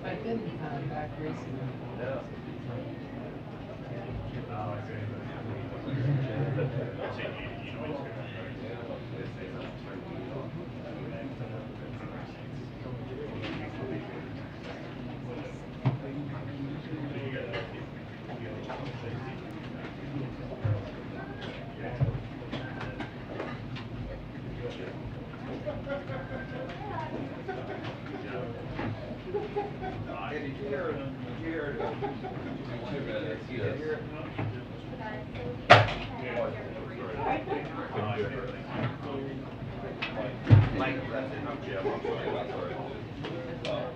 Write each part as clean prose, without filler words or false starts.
I've been back recently.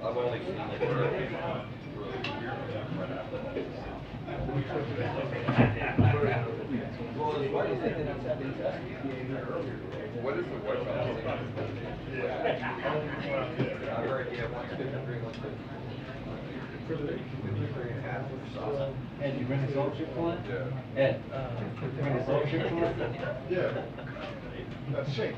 I've only seen it. What is the White House? I heard you have 153, 153. Ed, you bring a fellowship for it? Yeah. Ed, you bring a fellowship for it? Yeah. That's shake.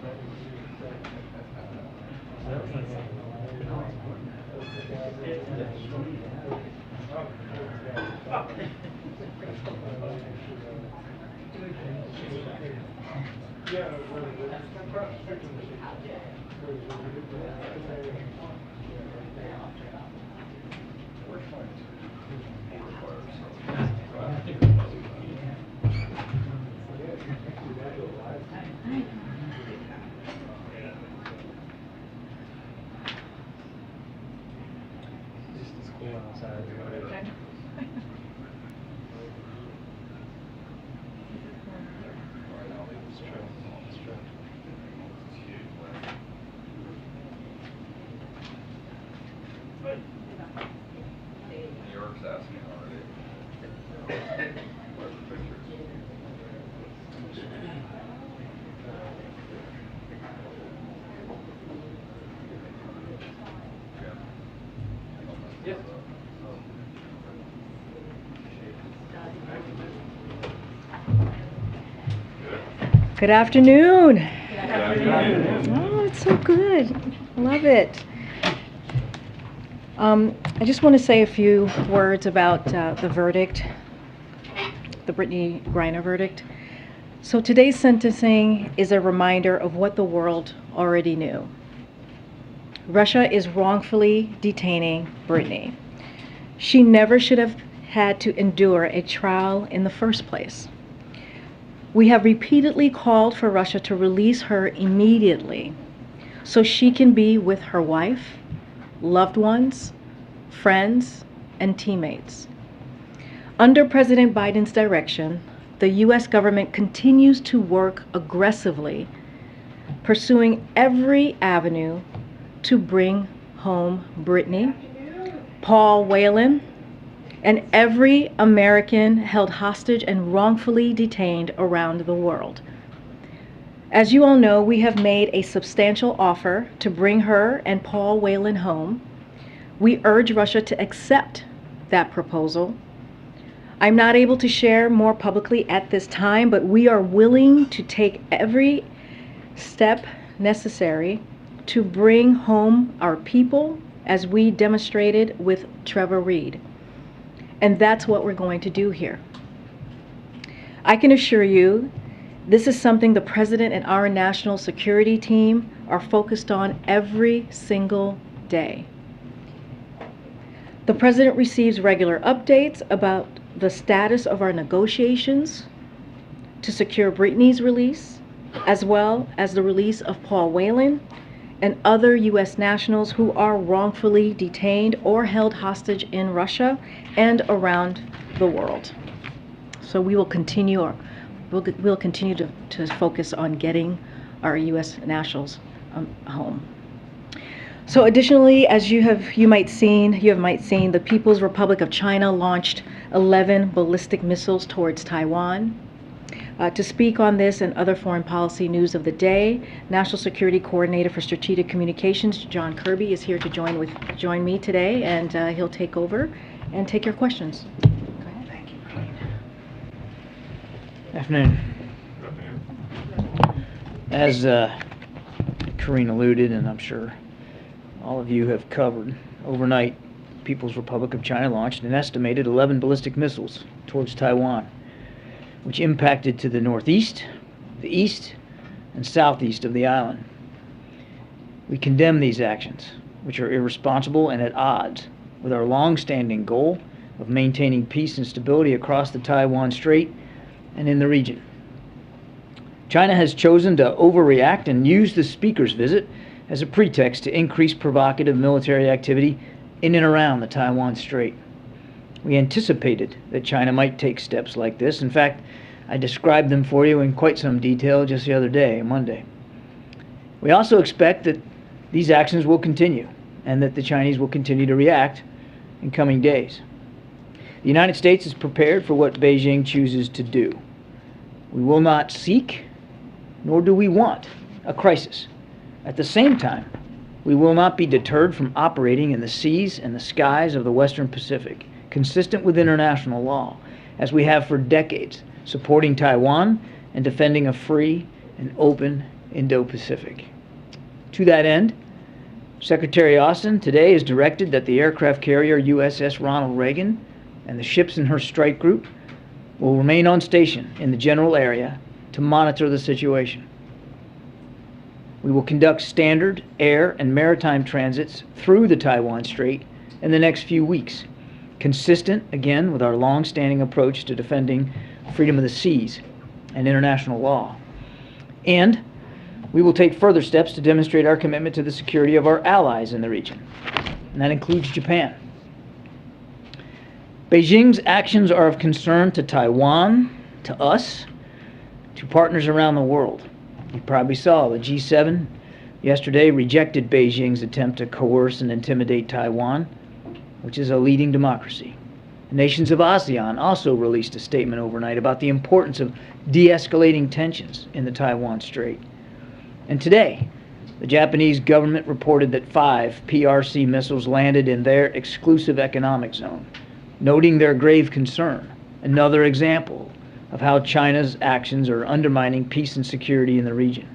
New York's asking already. Where's the pictures? Yep. Good afternoon. Oh, it's so good. Love it. I just want to say a few words about the verdict, the Brittany Reiner verdict. So today's sentencing is a reminder of what the world already knew. Russia is wrongfully detaining Brittany. She never should have had to endure a trial in the first place. We have repeatedly called for Russia to release her immediately so she can be with her wife, loved ones, friends, and teammates. Under President Biden's direction, the U.S. government continues to work aggressively, pursuing every avenue to bring home Brittany, Paul Whelan, and every American held hostage and wrongfully detained around the world. As you all know, we have made a substantial offer to bring her and Paul Whelan home. We urge Russia to accept that proposal. I'm not able to share more publicly at this time, but we are willing to take every step necessary to bring home our people, as we demonstrated with Trevor Reed. And that's what we're going to do here. I can assure you, this is something the President and our national security team are focused on every single day. The President receives regular updates about the status of our negotiations to secure Brittany's release, as well as the release of Paul Whelan and other U.S. nationals who are wrongfully detained or held hostage in Russia and around the world. So we will continue, we'll continue to focus on getting our U.S. nationals home. So additionally, as you might seen, the People's Republic of China launched 11 ballistic missiles towards Taiwan. To speak on this and other foreign policy news of the day, National Security Coordinator for Strategic Communications, John Kirby, is here to join me today, and he'll take over and take your questions. Go ahead. Thank you, Karine. Afternoon. As Karine alluded, and I'm sure all of you have covered overnight, People's Republic of China launched an estimated 11 ballistic missiles towards Taiwan, which impacted to the northeast, the east, and southeast of the island. We condemn these actions, which are irresponsible and at odds with our long-standing goal of maintaining peace and stability across the Taiwan Strait and in the region. China has chosen to overreact and use the speaker's visit as a pretext to increase provocative military activity in and around the Taiwan Strait. We anticipated that China might take steps like this. In fact, I described them for you in quite some detail just the other day, Monday. We also expect that these actions will continue and that the Chinese will continue to react in coming days. The United States is prepared for what Beijing chooses to do. We will not seek, nor do we want, a crisis. At the same time, we will not be deterred from operating in the seas and the skies of the Western Pacific, consistent with international law, as we have for decades, supporting Taiwan and defending a free and open Indo-Pacific. To that end, Secretary Austin today has directed that the aircraft carrier USS Ronald Reagan and the ships in her strike group will remain on station in the general area to monitor the situation. We will conduct standard air and maritime transits through the Taiwan Strait in the next few weeks, consistent, again, with our long-standing approach to defending freedom of the seas and international law. And we will take further steps to demonstrate our commitment to the security of our allies in the region, and that includes Japan. Beijing's actions are of concern to Taiwan, to us, to partners around the world. You probably saw the G7 yesterday rejected Beijing's attempt to coerce and intimidate Taiwan, which is a leading democracy. The nations of ASEAN also released a statement overnight about the importance of de-escalating tensions in the Taiwan Strait. And today, the Japanese government reported that 5 PRC missiles landed in their exclusive economic zone, noting their grave concern. Another example of how China's actions are undermining peace and security in the region.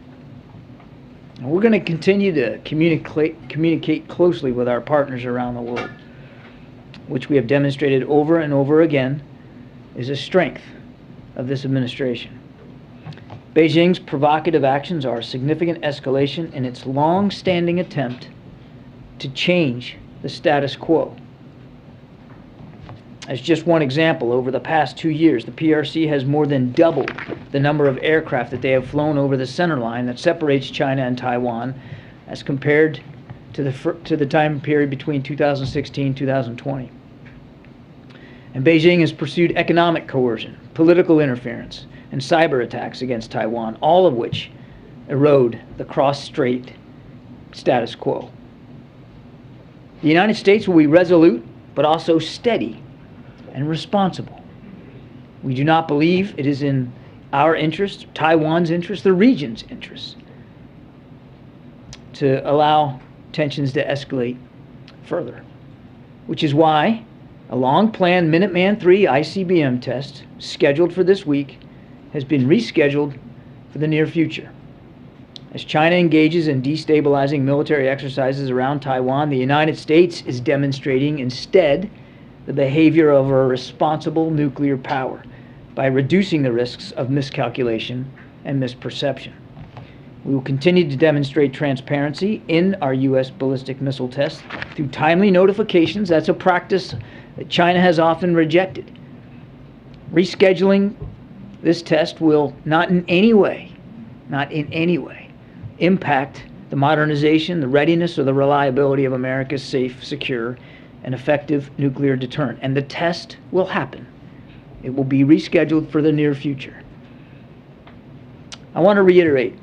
And we're going to continue to communicate closely with our partners around the world, which we have demonstrated over and over again is a strength of this administration. Beijing's provocative actions are a significant escalation in its long-standing attempt to change the status quo. As just one example, over the past 2 years, the PRC has more than doubled the number of aircraft that they have flown over the center line that separates China and Taiwan as compared to the time period between 2016 and 2020. And Beijing has pursued economic coercion, political interference, and cyber attacks against Taiwan, all of which erode the cross-strait status quo. The United States will be resolute, but also steady and responsible. We do not believe it is in our interest, Taiwan's interest, the region's interest, to allow tensions to escalate further, which is why a long-planned Minuteman III ICBM test scheduled for this week has been rescheduled for the near future. As China engages in destabilizing military exercises around Taiwan, the United States is demonstrating instead the behavior of a responsible nuclear power by reducing the risks of miscalculation and misperception. We will continue to demonstrate transparency in our U.S. ballistic missile tests through timely notifications. That's a practice that China has often rejected. Rescheduling this test will not in any way, impact the modernization, the readiness, or the reliability of America's safe, secure, and effective nuclear deterrent. And the test will happen. It will be rescheduled for the near future. I want to reiterate,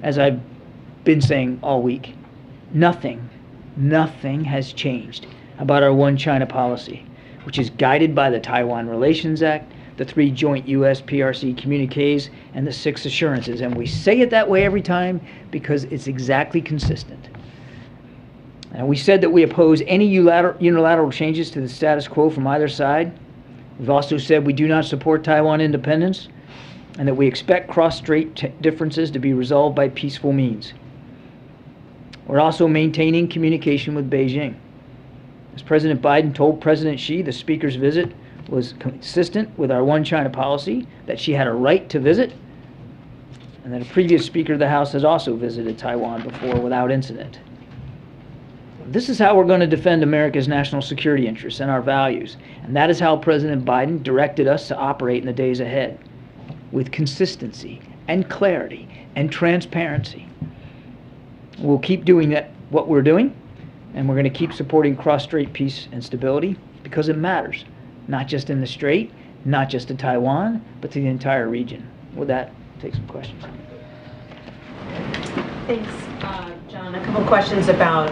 as I've been saying all week, nothing has changed about our One China policy, which is guided by the Taiwan Relations Act, the 3 joint U.S. PRC communiques, and the 6 assurances. And we say it that way every time because it's exactly consistent. And we said that we oppose any unilateral changes to the status quo from either side. We've also said we do not support Taiwan independence and that we expect cross-strait differences to be resolved by peaceful means. We're also maintaining communication with Beijing. As President Biden told President Xi, the Speaker's visit was consistent with our One China policy, that she had a right to visit, and that a previous Speaker of the House has also visited Taiwan before without incident. This is how we're going to defend America's national security interests and our values, and that is how President Biden directed us to operate in the days ahead, with consistency and clarity and transparency. We'll keep doing what we're doing, and we're going to keep supporting cross-strait peace and stability because it matters, not just in the strait, not just to Taiwan, but to the entire region. With that, take some questions. Thanks, John. A couple questions about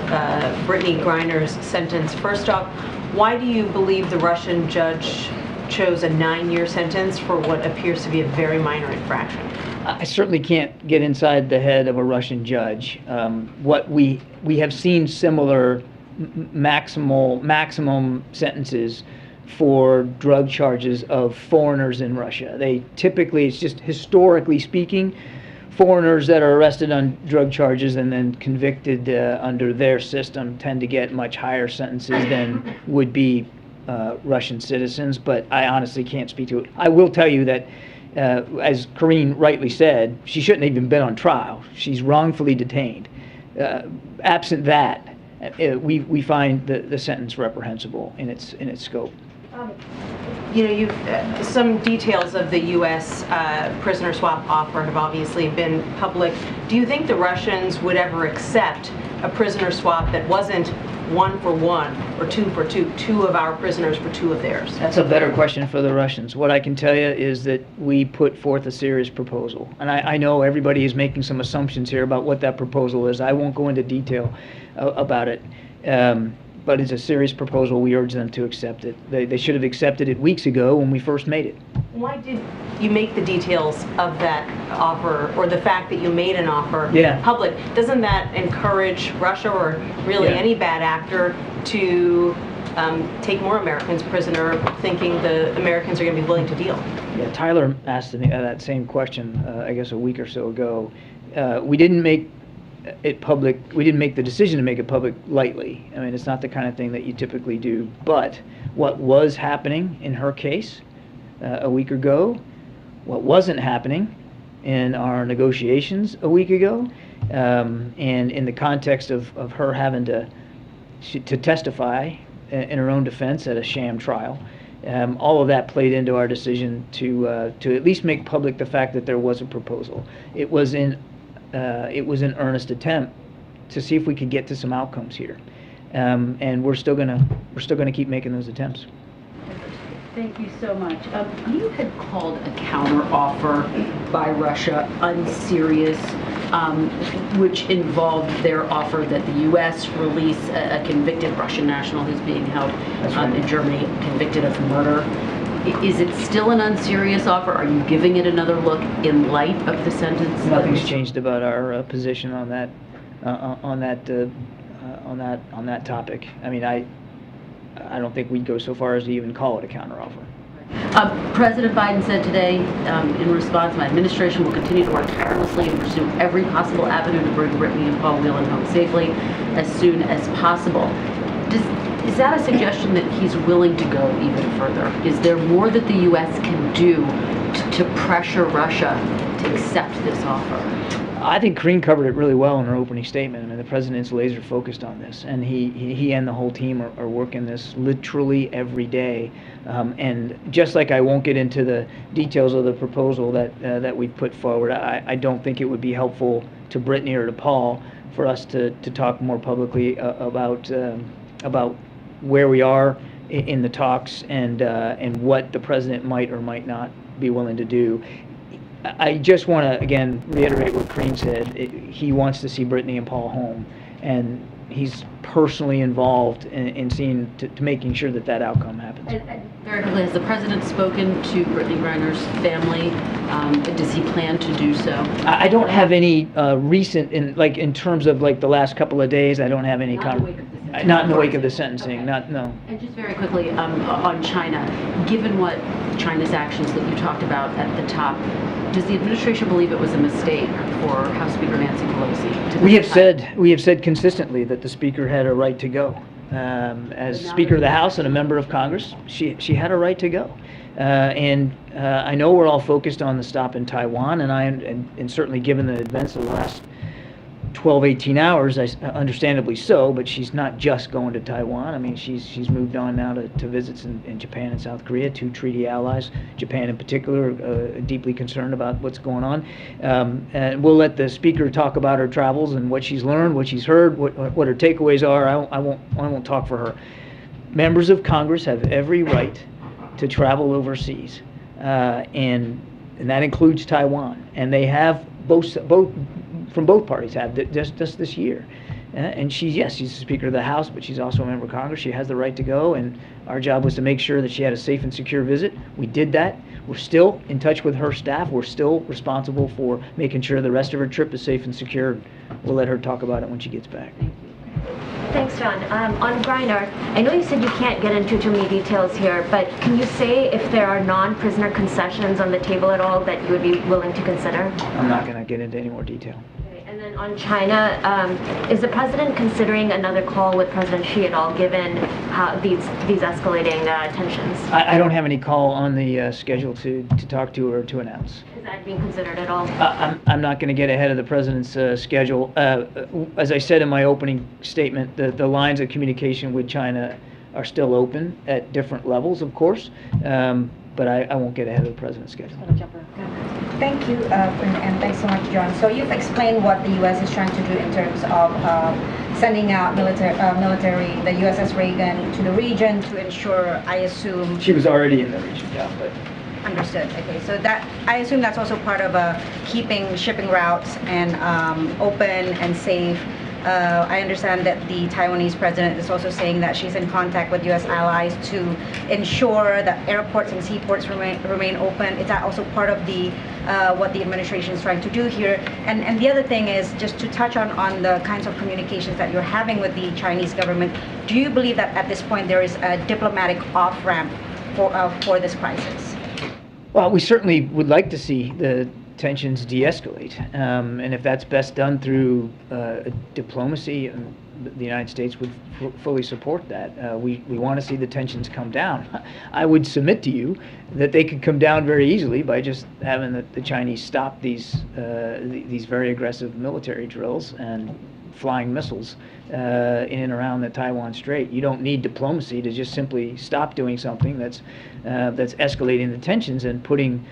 Brittany Griner's sentence. First off, why do you believe the Russian judge chose a 9-year sentence for what appears to be a very minor infraction? I certainly can't get inside the head of a Russian judge. What we have seen similar maximum sentences for drug charges of foreigners in Russia. They typically, it's just historically speaking, foreigners that are arrested on drug charges and then convicted under their system tend to get much higher sentences than would be Russian citizens, but I honestly can't speak to it. I will tell you that, as Karine rightly said, she shouldn't have even been on trial. She's wrongfully detained. Absent that, we find the sentence reprehensible in its scope. You know, you've some details of the U.S. Prisoner swap offer have obviously been public. Do you think the Russians would ever accept a prisoner swap that wasn't 1 for 1 or 2 for 2, 2 of our prisoners for 2 of theirs? That's a better question for the Russians. What I can tell you is that we put forth a serious proposal. And I know everybody is making some assumptions here about what that proposal is. I won't go into detail about it. But it's a serious proposal. We urge them to accept it. They should have accepted it weeks ago when we first made it. Why did you make the details of that offer, or the fact that you made an offer public? Doesn't that encourage Russia, or really any bad actor, to take more Americans prisoner, thinking the Americans are going to be willing to deal? Yeah, Tyler asked me that same question, I guess a week or so ago. We didn't make it public. We didn't make the decision to make it public lightly. I mean, it's not the kind of thing that you typically do. But what was happening in her case a week ago, what wasn't happening in our negotiations a week ago, and in the context of her having to testify in her own defense at a sham trial, all of that played into our decision to at least make public the fact that there was a proposal. It was an earnest attempt to see if we could get to some outcomes here, and we're still gonna keep making those attempts. Thank you so much. You had called a counteroffer by Russia unserious, which involved their offer that the U.S. release a convicted Russian national who's being held in Germany, convicted of murder. Is it still an unserious offer? Are you giving it another look in light of the sentence? Nothing's changed about our position on that topic. I mean, I don't think we'd go so far as to even call it a counteroffer. President Biden said today, in response, my administration will continue to work tirelessly and pursue every possible avenue to bring Brittany and Paul Whelan home safely as soon as possible. Is that a suggestion that he's willing to go even further? Is there more that the U.S. can do to pressure Russia to accept this offer? I think Karine covered it really well in her opening statement. I mean, the president's laser focused on this, and he and the whole team are working this literally every day. And just like I won't get into the details of the proposal that we put forward, I don't think it would be helpful to Brittany or to Paul for us to talk more publicly about where we are in the talks and what the president might or might not be willing to do. I just want to, again, reiterate what Karine said. He wants to see Brittany and Paul home, and he's personally involved in seeing to making sure that outcome happens. Very quickly, has the president spoken to Brittany Griner's family? Does he plan to do so? I don't have any recent, in terms of the last couple of days. I don't have any not in the wake of the sentencing. No. And just very quickly on China, given what China's actions that you talked about at the top, does the administration believe it was a mistake for House Speaker Nancy Pelosi? We have said consistently that the Speaker had a right to go. As Speaker of the House and a member of Congress, she had a right to go. I know we're all focused on the stop in Taiwan, and certainly given the events of the last 12, 18 hours, understandably so, but she's not just going to Taiwan. I mean, she's moved on now to visits in Japan and South Korea, two treaty allies, Japan in particular, deeply concerned about what's going on. And we'll let the Speaker talk about her travels and what she's learned, what she's heard, what her takeaways are. I won't talk for her. Members of Congress have every right to travel overseas, and that includes Taiwan, and they have both from both parties have just this year. And she's the Speaker of the House, but she's also a member of Congress. She has the right to go, and our job was to make sure that she had a safe and secure visit. We did that. We're still in touch with her staff. We're still responsible for making sure the rest of her trip is safe and secure. We'll let her talk about it when she gets back. Thanks, John. On Reiner, I know you said you can't get into too many details here, but can you say if there are non-prisoner concessions on the table at all that you would be willing to consider? I'm not going to get into any more detail. Okay. And then on China, is the president considering another call with President Xi at all, given how these escalating tensions? I don't have any call on the schedule to talk to or to announce. Is that being considered at all? I'm not going to get ahead of the president's schedule. As I said in my opening statement, the lines of communication with China are still open at different levels, of course, but I won't get ahead of the president's schedule. Thank you, and thanks so much, John. So you've explained what the U.S. is trying to do in terms of sending out military, the USS Reagan to the region to ensure, I assume... She was already in the region, yeah, but... Understood. Okay, so that, I assume that's also part of keeping shipping routes and open and safe. I understand that the Taiwanese president is also saying that she's in contact with U.S. allies to ensure that airports and seaports remain open. Is that also part of the what the administration is trying to do here? And the other thing is just to touch on the kinds of communications that you're having with the Chinese government. Do you believe that at this point there is a diplomatic off-ramp for this crisis? Well, we certainly would like to see the tensions de-escalate, and if that's best done through diplomacy, the United States would fully support that. We want to see the tensions come down. I would submit to you that they could come down very easily by just having the Chinese stop these very aggressive military drills and flying missiles in and around the Taiwan Strait. You don't need diplomacy to just simply stop doing something that's escalating the tensions and putting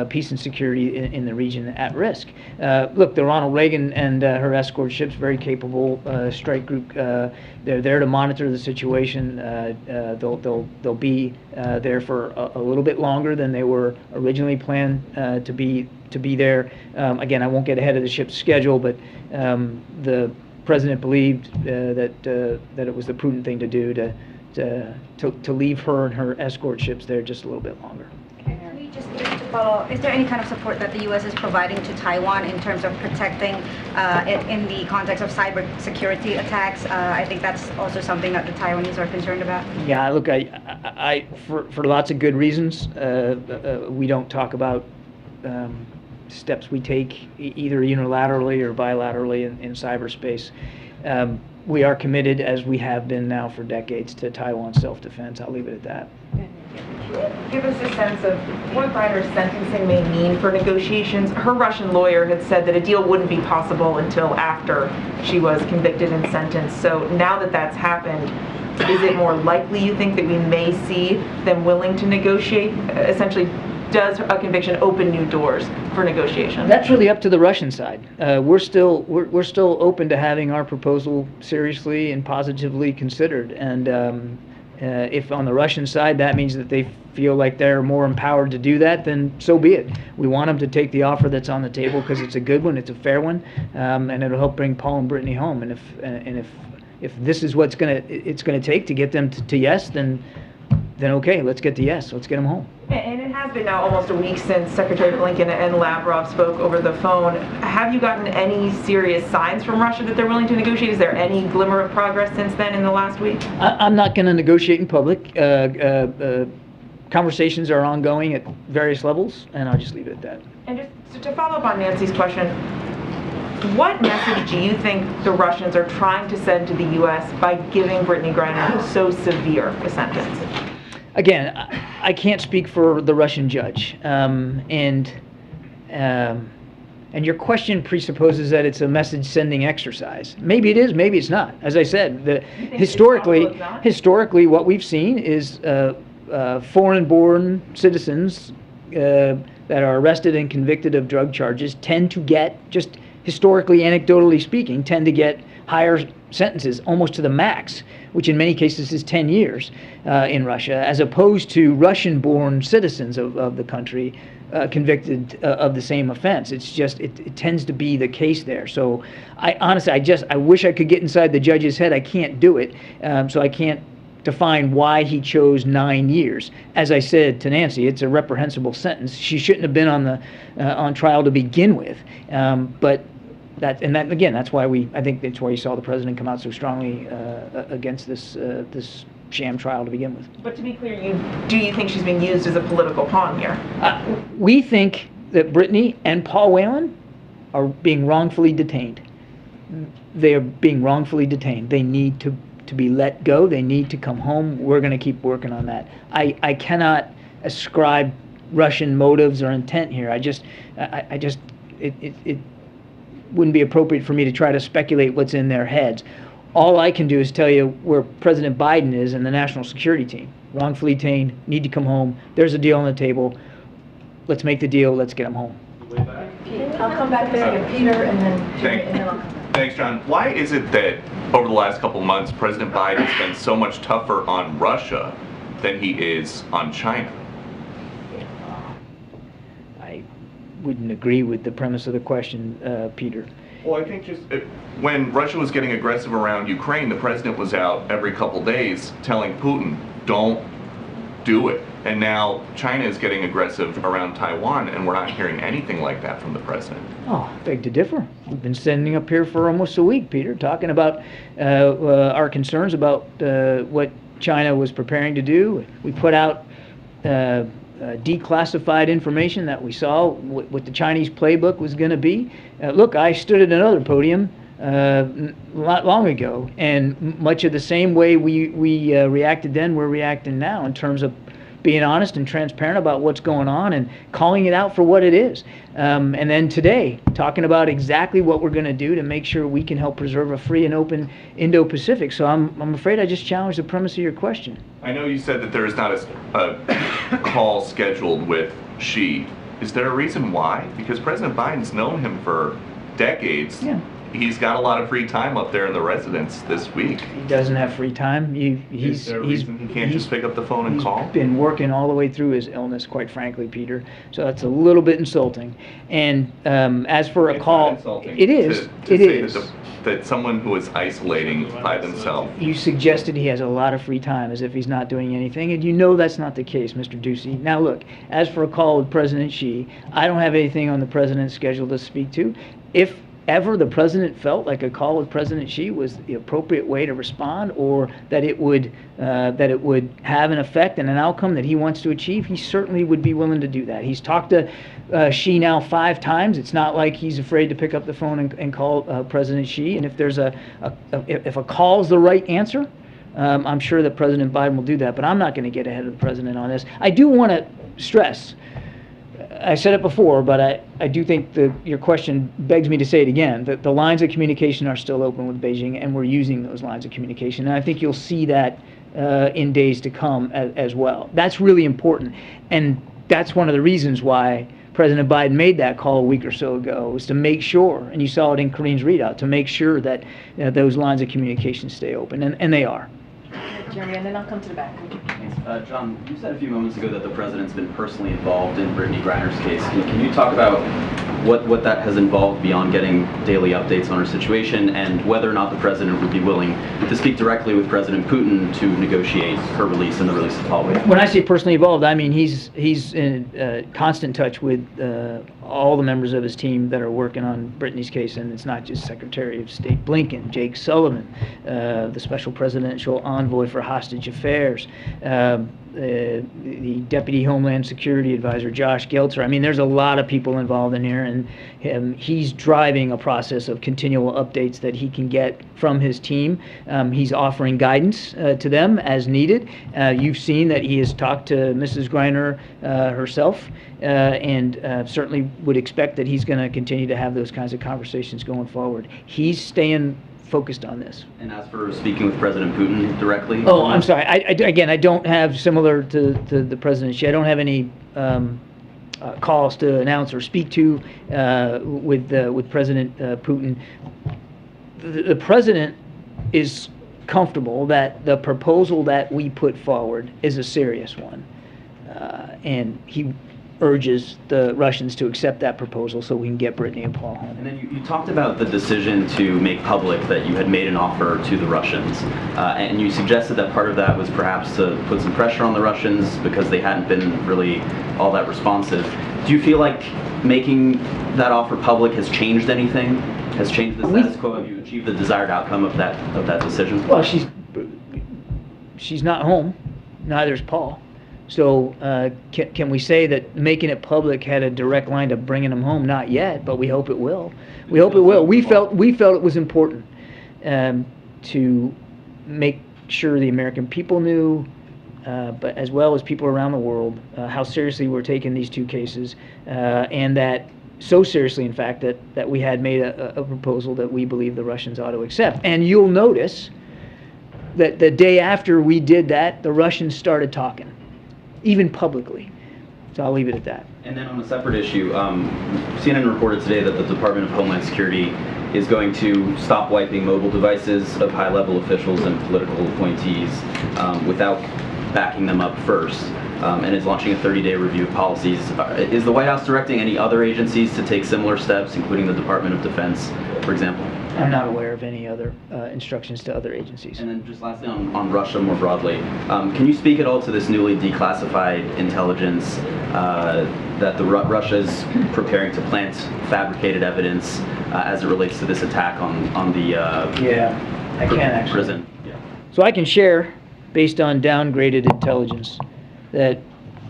peace and security in the region at risk. Look, the Ronald Reagan and her escort ships, very capable strike group. They're there to monitor the situation. They'll be there for a little bit longer than they were originally planned to be there. Again, I won't get ahead of the ship's schedule, but the president believed that it was the prudent thing to do to leave her and her escort ships there just a little bit longer. Just to follow, is there any kind of support that the U.S. is providing to Taiwan in terms of protecting it in the context of cyber security attacks? I think that's also something that the Taiwanese are concerned about. Yeah, look, for lots of good reasons, we don't talk about steps we take either unilaterally or bilaterally in cyberspace. We are committed, as we have been now for decades, to Taiwan's self-defense. I'll leave it at that. Give us a sense of what Reiner's sentencing may mean for negotiations. Her Russian lawyer had said that a deal wouldn't be possible until after she was convicted and sentenced. So now that that's happened, is it more likely, you think, that we may see them willing to negotiate? Essentially, does a conviction open new doors for negotiation? That's really up to the Russian side. We're still open to having our proposal seriously and positively considered. And if on the Russian side that means that they feel like they're more empowered to do that, then so be it. We want them to take the offer that's on the table because it's a good one, it's a fair one, and it'll help bring Paul and Brittany home. And if this is what's it's gonna take to get them to yes, then okay, let's get to yes. Let's get them home. And it has been now almost a week since Secretary Blinken and Lavrov spoke over the phone. Have you gotten any serious signs from Russia that they're willing to negotiate? Is there any glimmer of progress since then in the last week? I'm not going to negotiate in public. Conversations are ongoing at various levels, and I'll just leave it at that. And just to follow up on Nancy's question, What message do you think the Russians are trying to send to the U.S. by giving Brittany Griner so severe a sentence? Again, I can't speak for the Russian judge, and your question presupposes that it's a message-sending exercise. Maybe it is, maybe it's not. As I said, historically, what we've seen is foreign-born citizens that are arrested and convicted of drug charges tend to get, just historically, anecdotally speaking, tend to get higher sentences, almost to the max, which in many cases is 10 years in Russia, as opposed to Russian-born citizens of the country convicted of the same offense. It's just, it tends to be the case there. So honestly, I wish I could get inside the judge's head. I can't do it, so I can't define why he chose 9 years. As I said to Nancy, it's a reprehensible sentence. She shouldn't have been on trial to begin with. But that's why I think that's why you saw the president come out so strongly against this sham trial to begin with. But to be clear, do you think she's being used as a political pawn here? We think that Brittany and Paul Whelan are being wrongfully detained. They are being wrongfully detained. They need to be let go. They need to come home. We're going to keep working on that. I cannot ascribe Russian motives or intent here. It wouldn't be appropriate for me to try to speculate what's in their heads. All I can do is tell you where President Biden is and the national security team. Wrongfully detained, need to come home. There's a deal on the table. Let's make the deal. Let's get them home. I'll come back there, Peter, and then I'll come back. Thanks, John. Why is it that over the last couple of months, President Biden has been so much tougher on Russia than he is on China? I wouldn't agree with the premise of the question, Peter. Well, I think just when Russia was getting aggressive around Ukraine, the president was out every couple days telling Putin, don't do it. And now China is getting aggressive around Taiwan, and we're not hearing anything like that from the president. Oh, beg to differ. We've been standing up here for almost a week, Peter, talking about our concerns about what China was preparing to do. We put out declassified information that we saw what the Chinese playbook was going to be. Look, I stood at another podium not long ago, and much of the same way we reacted then, we're reacting now in terms of being honest and transparent about what's going on and calling it out for what it is. And then today, talking about exactly what we're going to do to make sure we can help preserve a free and open Indo-Pacific. So I'm afraid I just challenged the premise of your question. I know you said that there is not a call scheduled with Xi. Is there a reason why? Because President Biden's known him for decades. Yeah. He's got a lot of free time up there in the residence this week. He doesn't have free time. Is there a reason he can't just pick up the phone and call? He's been working all the way through his illness, quite frankly, Peter. So that's a little bit insulting. And as for a call, it is. It is. That someone who is isolating by themselves. You suggested he has a lot of free time, as if he's not doing anything, and you know that's not the case, Mr. Ducey. Now look, as for a call with President Xi, I don't have anything on the president's schedule to speak to. If ever the president felt like a call with President Xi was the appropriate way to respond, or that it would have an effect and an outcome that he wants to achieve, he certainly would be willing to do that. He's talked to Xi now 5 times. It's not like he's afraid to pick up the phone and call President Xi. And if there's if a call is the right answer, I'm sure that President Biden will do that. But I'm not going to get ahead of the president on this. I do want to stress, I said it before, but I do think that your question begs me to say it again, that the lines of communication are still open with Beijing, and we're using those lines of communication. And I think you'll see that in days to come as well. That's really important. And that's one of the reasons why President Biden made that call a week or so ago, was to make sure, and you saw it in Karine's readout, to make sure that those lines of communication stay open, and they are. Jeremy, and then I'll come to the back. John, you said a few moments ago that the president's been personally involved in Brittany Griner's case. Can you talk about what that has involved beyond getting daily updates on her situation, and whether or not the president would be willing to speak directly with President Putin to negotiate her release and the release of Paul Whelan? When I say personally involved, I mean he's in constant touch with all the members of his team that are working on Brittany's case, and it's not just Secretary of State Blinken, Jake Sullivan, the Special Presidential Envoy for Hostage Affairs, the Deputy Homeland Security Advisor, Josh Geltzer. I mean, there's a lot of people involved in here, and he's driving a process of continual updates that he can get from his team. He's offering guidance to them as needed. You've seen that he has talked to Mrs. Reiner herself, and certainly would expect that he's going to continue to have those kinds of conversations going forward. He's staying focused on this. And as for speaking with President Putin directly? Oh, I'm sorry. Again, I don't have, similar to the presidency, I don't have any calls to announce or speak to with President Putin. The president is comfortable that the proposal that we put forward is a serious one, and he urges the Russians to accept that proposal so we can get Brittany and Paul home. And then you talked about the decision to make public that you had made an offer to the Russians, and you suggested that part of that was perhaps to put some pressure on the Russians because they hadn't been really all that responsive. Do you feel like making that offer public has changed anything? Has changed the status quo? Have you achieved the desired outcome of that decision? Well, she's not home. Neither's Paul. So can we say that making it public had a direct line to bringing them home? Not yet, but we hope it will. We hope it will. We felt it was important to make sure the American people knew, but as well as people around the world, how seriously we're taking these two cases, and that so seriously, in fact, that we had made a proposal that we believe the Russians ought to accept. And you'll notice that the day after we did that, the Russians started talking, even publicly. So I'll leave it at that. And then on a separate issue, CNN reported today that the Department of Homeland Security is going to stop wiping mobile devices of high-level officials and political appointees without backing them up first, and is launching a 30-day review of policies. Is the White House directing any other agencies to take similar steps, including the Department of Defense, for example? I'm not aware of any other instructions to other agencies. And then just lastly on Russia more broadly, can you speak at all to this newly declassified intelligence that Russia is preparing to plant fabricated evidence as it relates to this attack on the yeah, I can actually. Prison? Yeah. So I can share, based on downgraded intelligence, that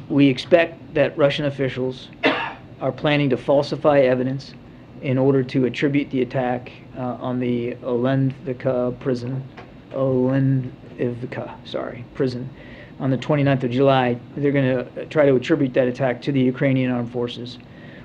we expect that Russian officials are planning to falsify evidence in order to attribute the attack on the Olenivka prison on the 29th of July. They're going to try to attribute that attack to the Ukrainian armed forces.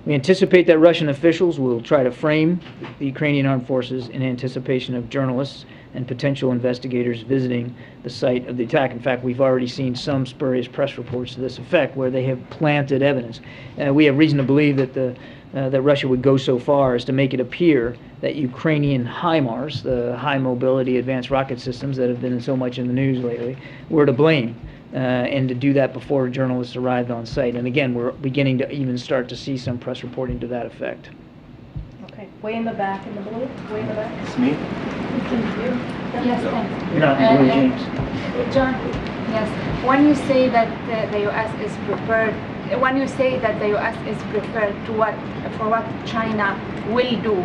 We anticipate that Russian officials will try to frame the Ukrainian armed forces in anticipation of journalists and potential investigators visiting the site of the attack. In fact, we've already seen some spurious press reports to this effect where they have planted evidence. We have reason to believe that that Russia would go so far as to make it appear that Ukrainian HIMARS, the high mobility advanced rocket systems that have been so much in the news lately, were to blame, and to do that before journalists arrived on site. And again, we're beginning to even start to see some press reporting to that effect. Okay, way in the back, in the blue, way in the back. It's me? Yes, thanks. You're not Blue James. John, yes. When you say that the U.S. is prepared, when you say that the U.S. is prepared to for what China will do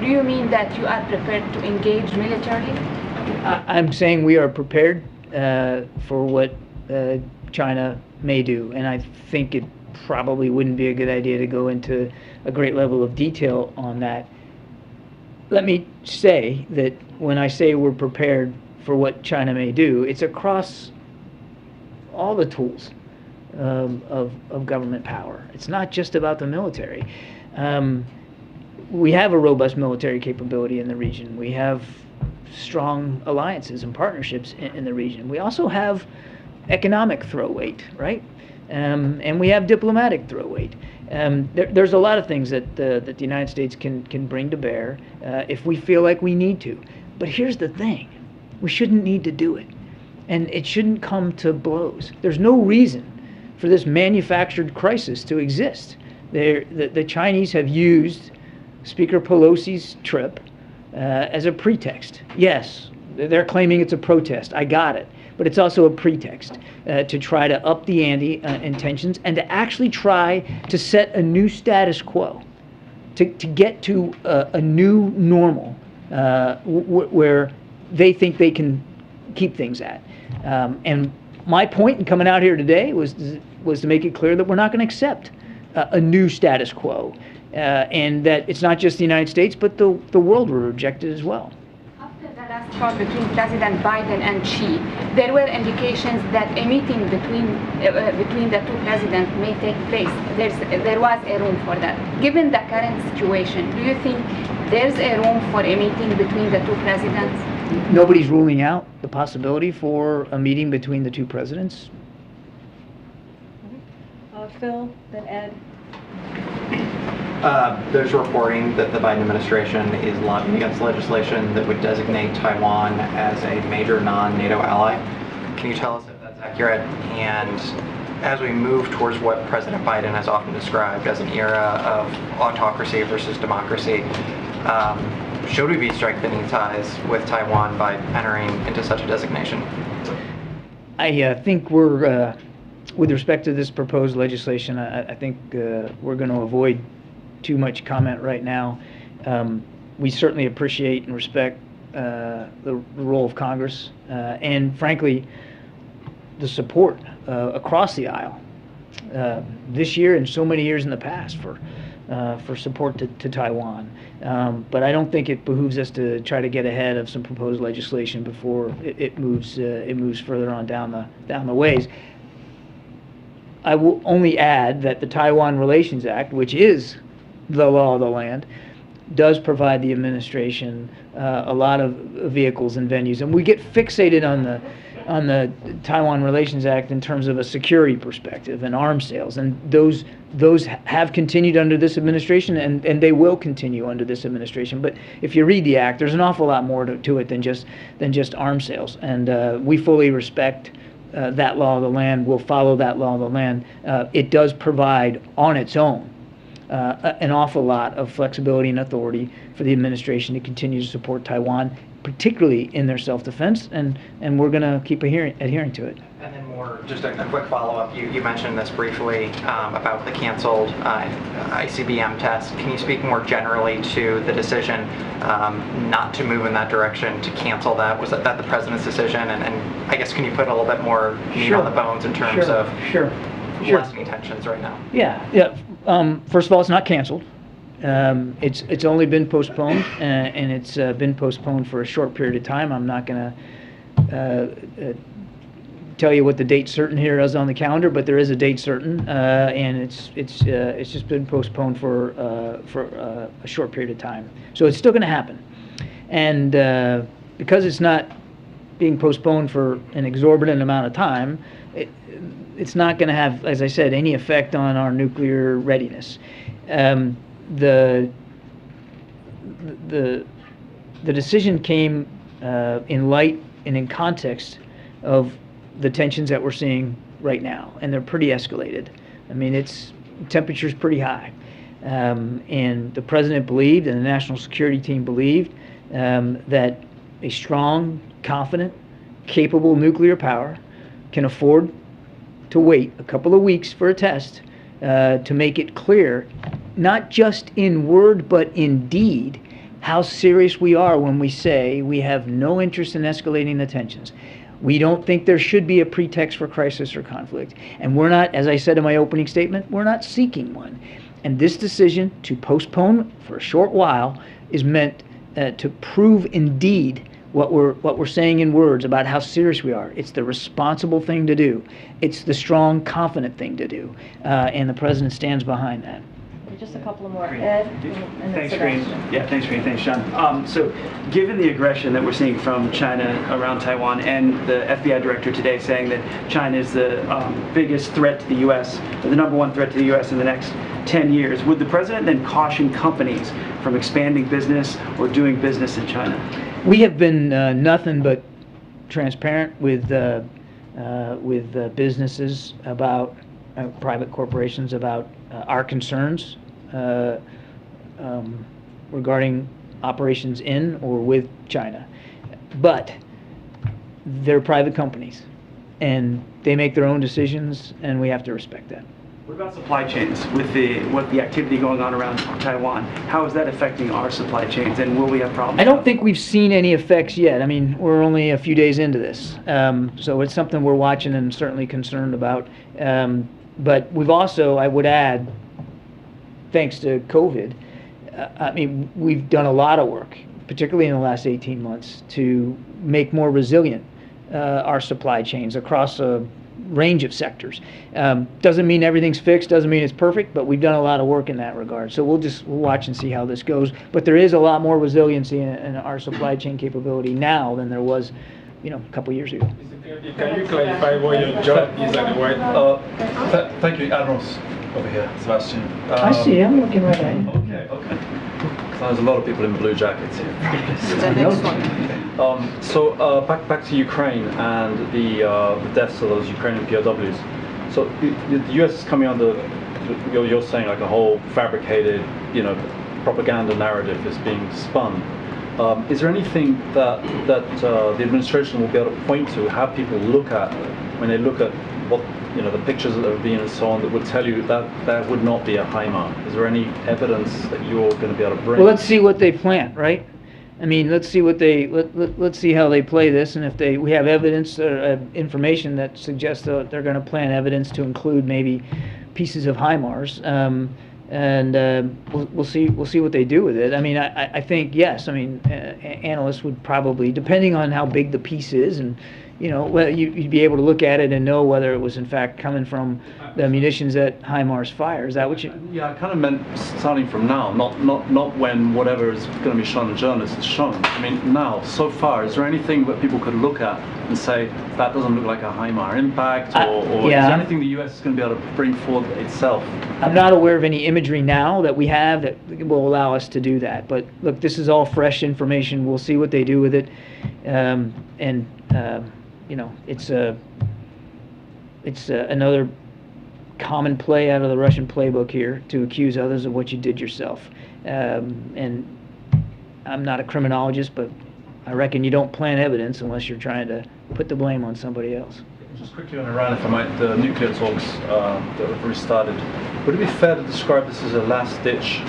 you mean that you are prepared to engage militarily? I'm saying we are prepared for what China may do, and I think it probably wouldn't be a good idea to go into a great level of detail on that. Let me say that when I say we're prepared for what China may do, it's across all the tools of government power. It's not just about the military. We have a robust military capability in the region. We have strong alliances and partnerships in the region. We also have economic throw weight, right? And we have diplomatic throw weight. There's a lot of things that the United States can bring to bear if we feel like we need to. But here's the thing. We shouldn't need to do it. And it shouldn't come to blows. There's no reason for this manufactured crisis to exist. The Chinese have used Speaker Pelosi's trip as a pretext. Yes, they're claiming it's a protest. I got it. But it's also a pretext to try to up the ante in tensions and to actually try to set a new status quo, to get to a new normal where they think they can keep things at. And my point in coming out here today was to make it clear that we're not going to accept a new status quo, and that it's not just the United States, but the world will reject it as well. After the last talk between President Biden and Xi, there were indications that a meeting between the two presidents may take place. There was a room for that. Given the current situation, do you think there's a room for a meeting between the two presidents? Nobody's ruling out the possibility for a meeting between the two presidents. Phil, then Ed. There's reporting that the Biden administration is lobbying against legislation that would designate Taiwan as a major non-NATO ally. Can you tell us if that's accurate? And as we move towards what President Biden has often described as an era of autocracy versus democracy, should we be strengthening ties with Taiwan by entering into such a designation? I think we're, with respect to this proposed legislation, I think we're going to avoid too much comment right now. We certainly appreciate and respect the role of Congress and, frankly, the support across the aisle this year and so many years in the past for support to Taiwan. But I don't think it behooves us to try to get ahead of some proposed legislation before it moves further on down the ways. I will only add that the Taiwan Relations Act, which is the law of the land, does provide the administration a lot of vehicles and venues, and we get fixated on the Taiwan Relations Act in terms of a security perspective and arms sales, and those have continued under this administration, and they will continue under this administration. But if you read the act, there's an awful lot more to it than just arms sales, and we fully respect that law of the land. We'll follow that law of the land. It does provide on its own an awful lot of flexibility and authority for the administration to continue to support Taiwan, particularly in their self-defense, and we're going to keep adhering to it. And then just a quick follow-up. You mentioned this briefly about the canceled ICBM test. Can you speak more generally to the decision not to move in that direction, to cancel that? Was that the president's decision? And I guess can you put a little bit more meat on the bones in terms of lessening tensions right now? Yeah. First of all, it's not canceled. It's only been postponed, and it's been postponed for a short period of time. I'm not going to tell you what the date certain here is on the calendar, but there is a date certain, and it's just been postponed for a short period of time. So it's still going to happen, and because it's not being postponed for an exorbitant amount of time, it's not going to have, as I said, any effect on our nuclear readiness. The decision came in light and in context of the tensions that we're seeing right now, and they're pretty escalated. I mean, temperature's pretty high, and the president believed, and the national security team believed, that a strong, confident, capable nuclear power can afford to wait a couple of weeks for a test to make it clear, not just in word but in deed, how serious we are when we say we have no interest in escalating the tensions. We don't think there should be a pretext for crisis or conflict. And we're not, as I said in my opening statement, we're not seeking one. And this decision to postpone for a short while is meant to prove indeed what we're saying in words about how serious we are. It's the responsible thing to do. It's the strong, confident thing to do. And the president stands behind that. Just a couple of more. Ed, and thanks, Karine. Yeah, thanks, Karine. Thanks, John. So, given the aggression that we're seeing from China around Taiwan, and the FBI director today saying that China is the biggest threat to the U.S., or the #1 threat to the U.S. in the next 10 years, would the president then caution companies from expanding business or doing business in China? We have been nothing but transparent with businesses about private corporations about our concerns regarding operations in or with China. But they're private companies, and they make their own decisions, and we have to respect that. What about supply chains with the activity going on around Taiwan? How is that affecting our supply chains, and will we have problems? I don't think we've seen any effects yet. I mean, we're only a few days into this, so it's something we're watching and certainly concerned about. But we've also, I would add, thanks to COVID, I mean, we've done a lot of work, particularly in the last 18 months, to make more resilient our supply chains across a range of sectors. Doesn't mean everything's fixed, doesn't mean it's perfect, but we've done a lot of work in that regard. So we'll watch and see how this goes. But there is a lot more resiliency in our supply chain capability now than there was, a couple years ago. Can you clarify what your job is at the White House? Thank you, Admirals over here, Sebastian. I see, I'm looking right at you. Okay. So there's a lot of people in blue jackets here. Back to Ukraine and the deaths of those Ukrainian POWs. So the US is coming under, you're saying like a whole fabricated, propaganda narrative is being spun. Is there anything that the administration will be able to point to, have people look at when they look at what the pictures that are being and so on, that would tell you that there would not be a HIMARS? Is there any evidence that you're going to be able to bring? Well, let's see what they plant, right? I mean, let's see what let's see how they play this, and if we have evidence or information that suggests that they're going to plant evidence to include maybe pieces of HIMARS. We'll see what they do with it. I mean, I think yes. I mean, analysts would probably, depending on how big the piece is, and whether you'd be able to look at it and know whether it was in fact coming from the munitions that HIMARS fire. Is that what you? Yeah, I kind of meant starting from now, not when whatever is going to be shown to journalists is shown. I mean, now, so far, is there anything that people could look at and say that doesn't look like a HIMARS impact, or is there anything the US is going to be able to bring forward itself? I'm not aware of any imagery now that we have that will allow us to do that. But look, this is all fresh information. We'll see what they do with it, it's another common play out of the Russian playbook here to accuse others of what you did yourself. And I'm not a criminologist, but I reckon you don't plant evidence unless you're trying to put the blame on somebody else. Just quickly on Iran, if I might, the nuclear talks that have restarted. Would it be fair to describe this as a last-ditch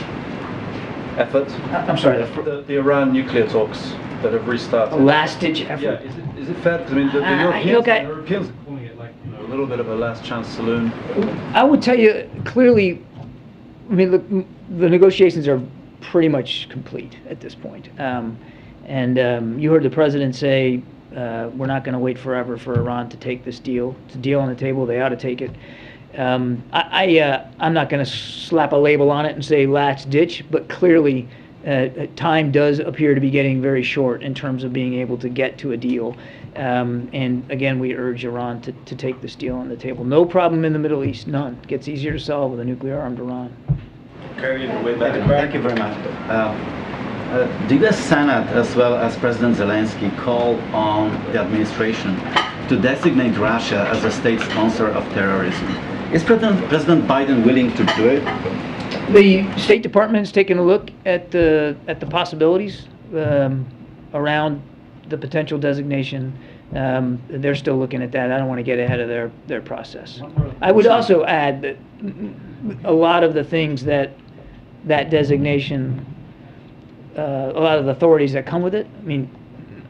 effort? I'm sorry? The Iran nuclear talks that have restarted. A last-ditch effort? Yeah, is it fair? Because I mean, the Europeans are calling it like a little bit of a last-chance saloon. I would tell you clearly, I mean, look, the negotiations are pretty much complete at this point. You heard the president say, we're not going to wait forever for Iran to take this deal. It's a deal on the table. They ought to take it. I'm not going to slap a label on it and say last ditch, but clearly time does appear to be getting very short in terms of being able to get to a deal. And again, we urge Iran to take this deal on the table. No problem in the Middle East, none. It gets easier to solve with a nuclear-armed Iran. Thank you very much. The U.S. Senate, as well as President Zelensky, called on the administration to designate Russia as a state sponsor of terrorism. Is President Biden willing to do it? The State Department's taken a look at the possibilities around the potential designation. They're still looking at that. I don't want to get ahead of their process. I would also add that a lot of the things that designation, a lot of the authorities that come with it, I mean,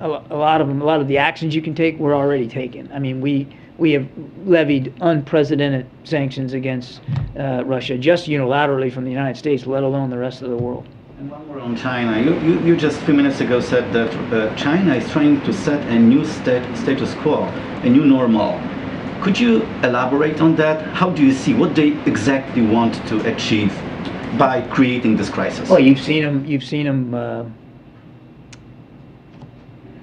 a lot of the actions you can take were already taken. I mean, we have levied unprecedented sanctions against Russia, just unilaterally from the United States, let alone the rest of the world. And one more on China. You just a few minutes ago said that China is trying to set a new status quo, a new normal. Could you elaborate on that? How do you see what they exactly want to achieve by creating this crisis? Well, you've seen them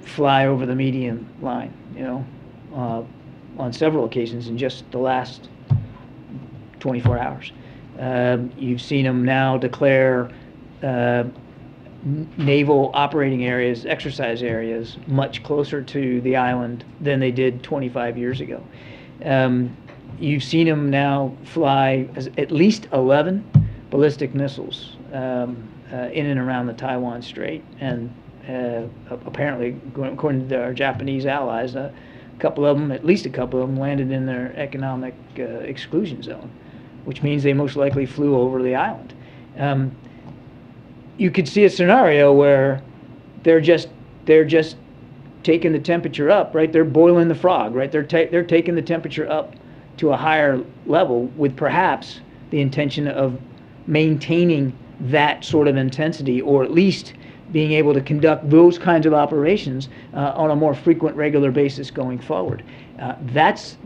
fly over the median line, on several occasions in just the last 24 hours. You've seen them now declare naval operating areas, exercise areas, much closer to the island than they did 25 years ago. You've seen them now fly at least 11 ballistic missiles in and around the Taiwan Strait, and apparently, according to our Japanese allies, at least a couple of them landed in their economic exclusion zone. which means they most likely flew over the island. You could see a scenario where they're just taking the temperature up, right? They're boiling the frog, right? They're taking the temperature up to a higher level with perhaps the intention of maintaining that sort of intensity, or at least being able to conduct those kinds of operations on a more frequent, regular basis going forward. That's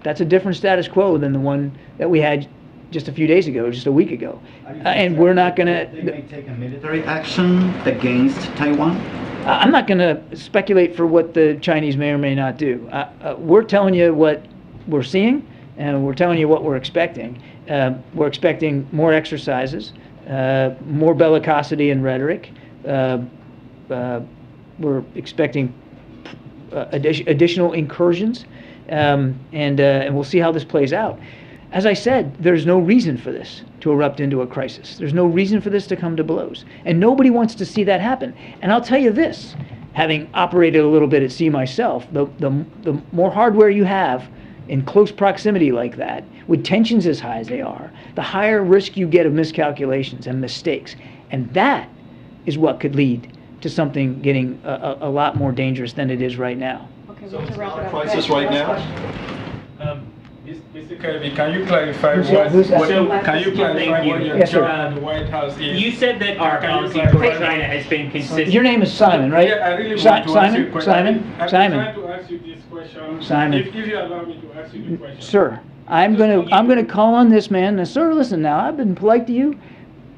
a different status quo than the one that we had just a few days ago, just a week ago. And we're not going to... They may take a military action against Taiwan? I'm not going to speculate for what the Chinese may or may not do. We're telling you what we're seeing, and we're telling you what we're expecting. We're expecting more exercises, more bellicosity and rhetoric. We're expecting additional incursions, and we'll see how this plays out. As I said, there's no reason for this to erupt into a crisis. There's no reason for this to come to blows. And nobody wants to see that happen. And I'll tell you this, having operated a little bit at sea myself, the more hardware you have in close proximity like that, with tensions as high as they are, the higher risk you get of miscalculations and mistakes. And that is what could lead to something getting a lot more dangerous than it is right now. Okay, So it's not a crisis right now? Mr. Kirby, can you clarify Can you clarify what your Yes, sir. job at the White House is? You said that our Can you policy toward clarify? China has been consistent. Your name is Simon, right? Yeah, I really want to ask you a question. Simon? I'm Simon? trying to ask you this question. Simon. If you allow me to ask you the question. Sir, I'm gonna call on this man. Now, sir, listen now, I've been polite to you,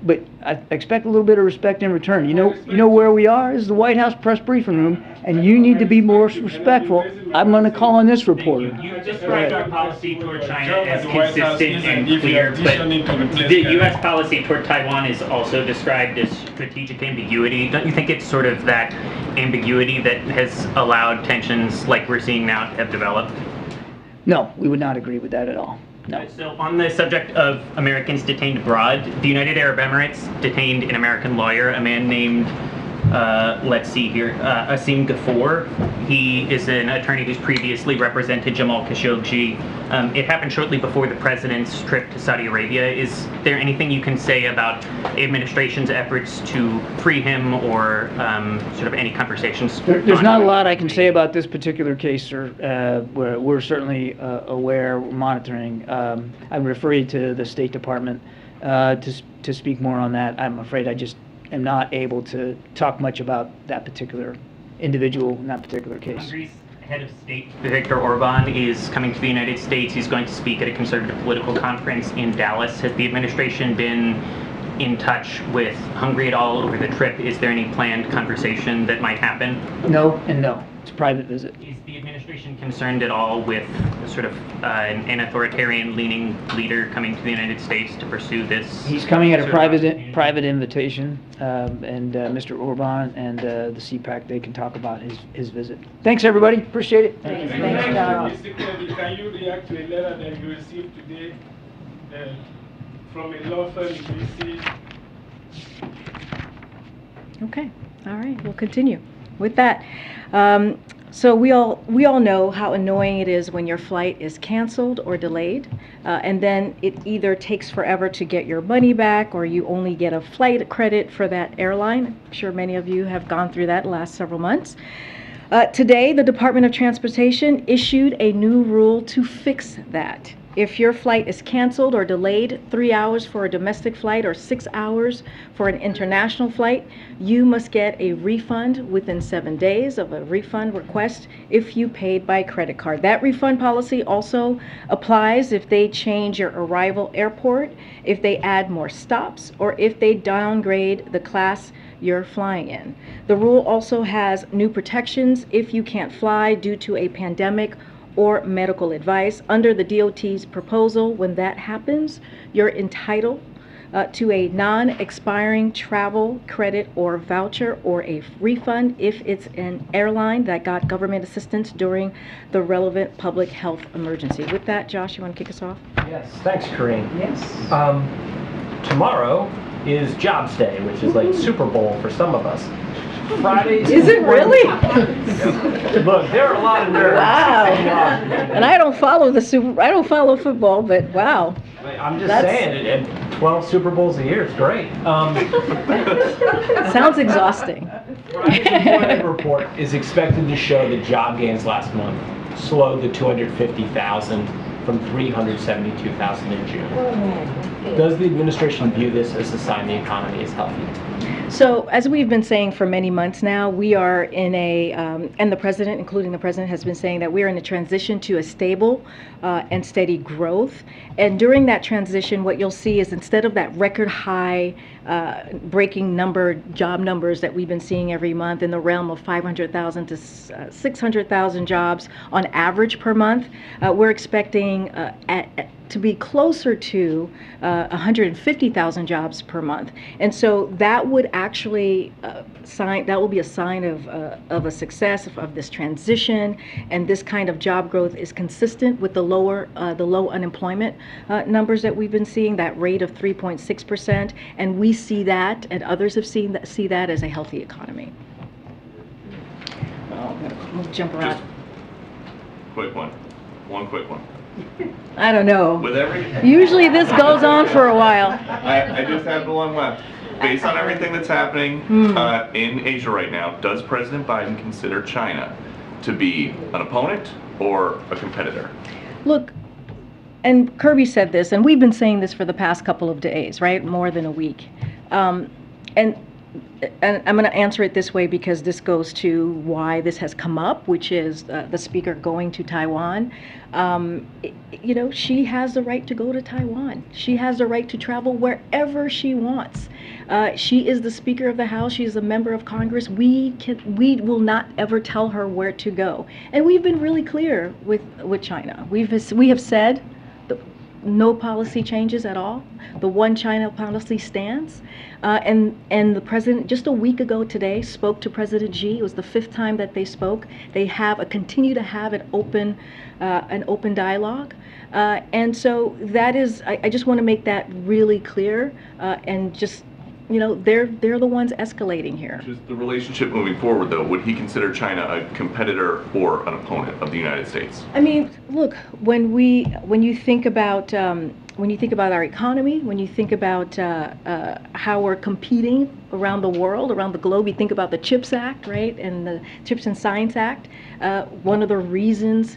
but I expect a little bit of respect in return. You know where we are? This is the White House press briefing room, and you need to be more respectful. I'm gonna call on this reporter. You described our policy toward China as The White House consistent is and if clear, you're but auditioning to replace the Canada. U.S. policy toward Taiwan is also described as strategic ambiguity. Don't you think it's sort of that ambiguity that has allowed tensions like we're seeing now to have developed? No, we would not agree with that at all. No. So on the subject of Americans detained abroad, the United Arab Emirates detained an American lawyer, a man named, let's see here, Asim Ghafour. He is an attorney who's previously represented Jamal Khashoggi. It happened shortly before the president's trip to Saudi Arabia. Is there anything you can say about the administration's efforts to free him, or sort of any conversations? There's not a lot I can say about this particular case, sir. We're certainly aware, we're monitoring. I would refer you to the State Department to speak more on that. I'm afraid I just am not able to talk much about that particular individual in that particular case. Hungary's head of state, Viktor Orban, is coming to the United States. He's going to speak at a conservative political conference in Dallas. Has the administration been in touch with Hungary at all over the trip? Is there any planned conversation that might happen? No and no. It's a private visit. Is the administration concerned at all with sort of an authoritarian-leaning leader coming to the United States to pursue this? He's coming at a sort of private invitation, and Mr. Orban and the CPAC, they can talk about his visit. Thanks, everybody. Appreciate it. Thanks, Mr. Kirby, can you react to a letter that you received today from a law firm in D.C.? Okay, all right, we'll continue with that. So we all know how annoying it is when your flight is canceled or delayed, and then it either takes forever to get your money back, or you only get a flight credit for that airline. I'm sure many of you have gone through that the last several months. Today, the Department of Transportation issued a new rule to fix that. If your flight is canceled or delayed 3 hours for a domestic flight or 6 hours for an international flight, you must get a refund within 7 days of a refund request if you paid by credit card. That refund policy also applies if they change your arrival airport, if they add more stops, or if they downgrade the class you're flying in. The rule also has new protections if you can't fly due to a pandemic or medical advice. Under the DOT's proposal, when that happens, you're entitled to a non-expiring travel credit or voucher or a refund if it's an airline that got government assistance during the relevant public health emergency. With that, Josh, you want to kick us off? Yes, thanks, Karine. Yes. Tomorrow is Jobs Day, which is like Super Bowl for some of us. Fridays. Is it really? Look, there are a lot of nerds. Wow. And I don't follow football, but wow. I'm just saying, and 12 Super Bowls a year is great. Sounds exhausting. Reiner's employment report is expected to show that job gains last month slowed to 250,000 from 372,000 in June. Does the administration view this as a sign the economy is healthy? So, as we've been saying for many months now, we are in a, and the president, including the president, has been saying that we're in a transition to a stable and steady growth. And during that transition, what you'll see is instead of that record high breaking job numbers that we've been seeing every month in the realm of 500,000 to 600,000 jobs on average per month, we're expecting to be closer to 150,000 jobs per month. And so that would actually that will be a sign of a success of this transition, and this kind of job growth is consistent with the low unemployment numbers that we've been seeing, that rate of 3.6%, and we see that, and others have see that as a healthy economy. We'll jump around. Just quick one quick one. I don't know. With Usually this goes on for a while. I just have the one left. Based on everything that's happening in Asia right now, does President Biden consider China to be an opponent or a competitor? Look, and Kirby said this, and we've been saying this for the past couple of days, right? More than a week. And I'm going to answer it this way because this goes to why this has come up, which is the speaker going to Taiwan. You know, she has the right to go to Taiwan. She has the right to travel wherever she wants. She is the Speaker of the House. She is a member of Congress. We will not ever tell her where to go. And we've been really clear with China. We have said no policy changes at all. The one China policy stands. And the president just a week ago today spoke to President Xi. It was the 5th time that they spoke. They continue to have an open dialogue. And so that is, I just want to make that really clear, and just, you know, they're the ones escalating here. Just the relationship moving forward, though, would he consider China a competitor or an opponent of the United States? I mean, look, when you think about our economy, when you think about how we're competing around the world, around the globe, you think about the CHIPS Act, right, and the CHIPS and Science Act. One of the reasons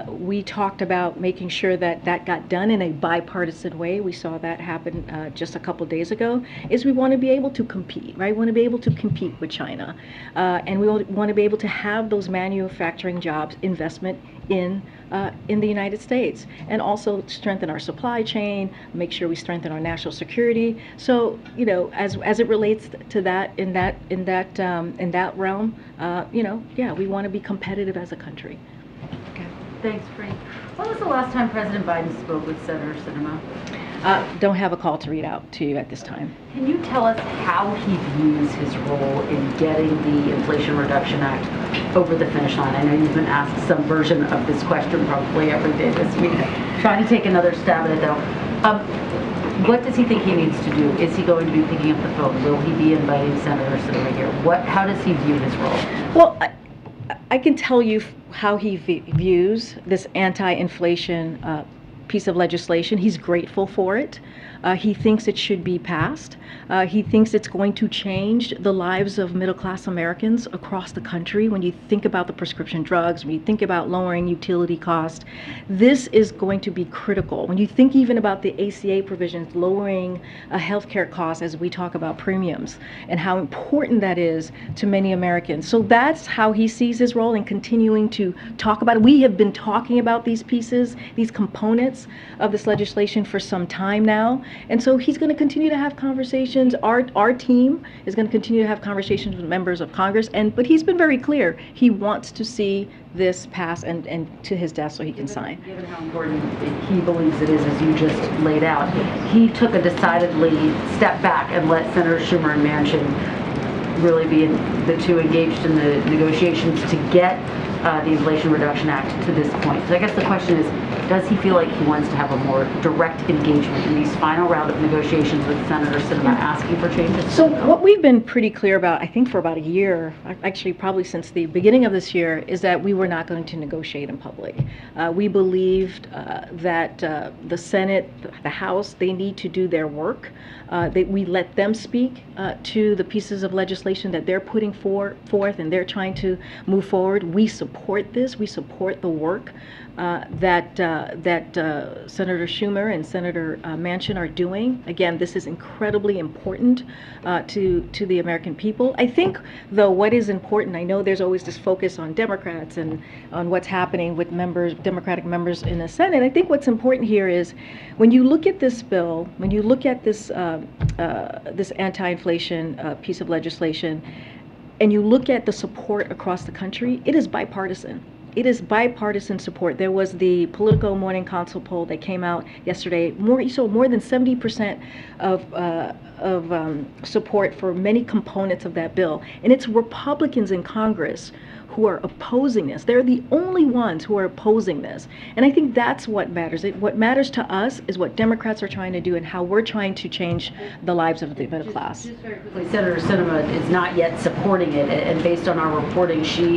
we talked about making sure that got done in a bipartisan way, we saw that happen just a couple days ago, is we want to be able to compete, right? We want to be able to compete with China, and we want to be able to have those manufacturing jobs, investment in the United States, and also strengthen our supply chain, make sure we strengthen our national security. So, you know, as it relates to that in that realm, you know, yeah, we want to be competitive as a country. Okay. Thanks, Frank. When was the last time President Biden spoke with Senator Sinema? Don't have a call to read out to you at this time. Can you tell us how he views his role in getting the Inflation Reduction Act over the finish line? I know you've been asked some version of this question probably every day this week. Trying to take another stab at it, though. What does he think he needs to do? Is he going to be picking up the phone? Will he be inviting Senator Sinema here? How does he view his role? Well, I can tell you how he views this anti-inflation piece of legislation. He's grateful for it. He thinks it should be passed. He thinks it's going to change the lives of middle-class Americans across the country. When you think about the prescription drugs, when you think about lowering utility costs, this is going to be critical. When you think even about the ACA provisions, lowering healthcare costs as we talk about premiums, and how important that is to many Americans. So that's how he sees his role in continuing to talk about it. We have been talking about these pieces, these components of this legislation for some time now. And so he's going to continue to have conversations. Our team is going to continue to have conversations with members of Congress. But he's been very clear. He wants to see this pass and to his desk so he can sign. Given how important he believes it is, as you just laid out, he took a decidedly step back and let Senator Schumer and Manchin really be the two engaged in the negotiations to get the Inflation Reduction Act to this point. So I guess the question is, does he feel like he wants to have a more direct engagement in these final round of negotiations with Senator Sinema asking for changes? So what we've been pretty clear about, I think for about a year, actually probably since the beginning of this year, is that we were not going to negotiate in public. We believed that the Senate, the House, they need to do their work. That we let them speak to the pieces of legislation that they're putting forth and they're trying to move forward. We support this. We support the work that Senator Schumer and Senator Manchin are doing. Again, this is incredibly important to the American people. I think, though, what is important, I know there's always this focus on Democrats and on what's happening with Democratic members in the Senate. I think what's important here is when you look at this bill, when you look at this this anti-inflation piece of legislation, and you look at the support across the country, it is bipartisan. It is bipartisan support. There was the Politico Morning Consult poll that came out yesterday. More than 70% of support for many components of that bill. And it's Republicans in Congress who are opposing this. They're the only ones who are opposing this. And I think that's what matters. What matters to us is what Democrats are trying to do and how we're trying to change the lives of the middle class. Just very quickly, Senator Sinema is not yet supporting it, and based on our reporting, she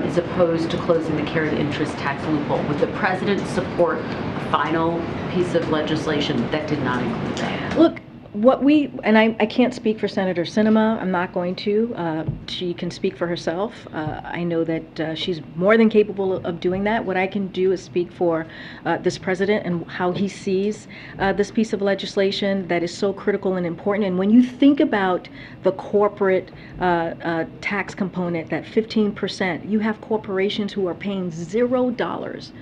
is opposed to closing the carried interest tax loophole. Would the president support a final piece of legislation that did not include that? Look, I can't speak for Senator Sinema. I'm not going to. She can speak for herself. I know that she's more than capable of doing that. What I can do is speak for this president and how he sees this piece of legislation that is so critical and important. And when you think about the corporate tax component, that 15%, you have corporations who are paying $0.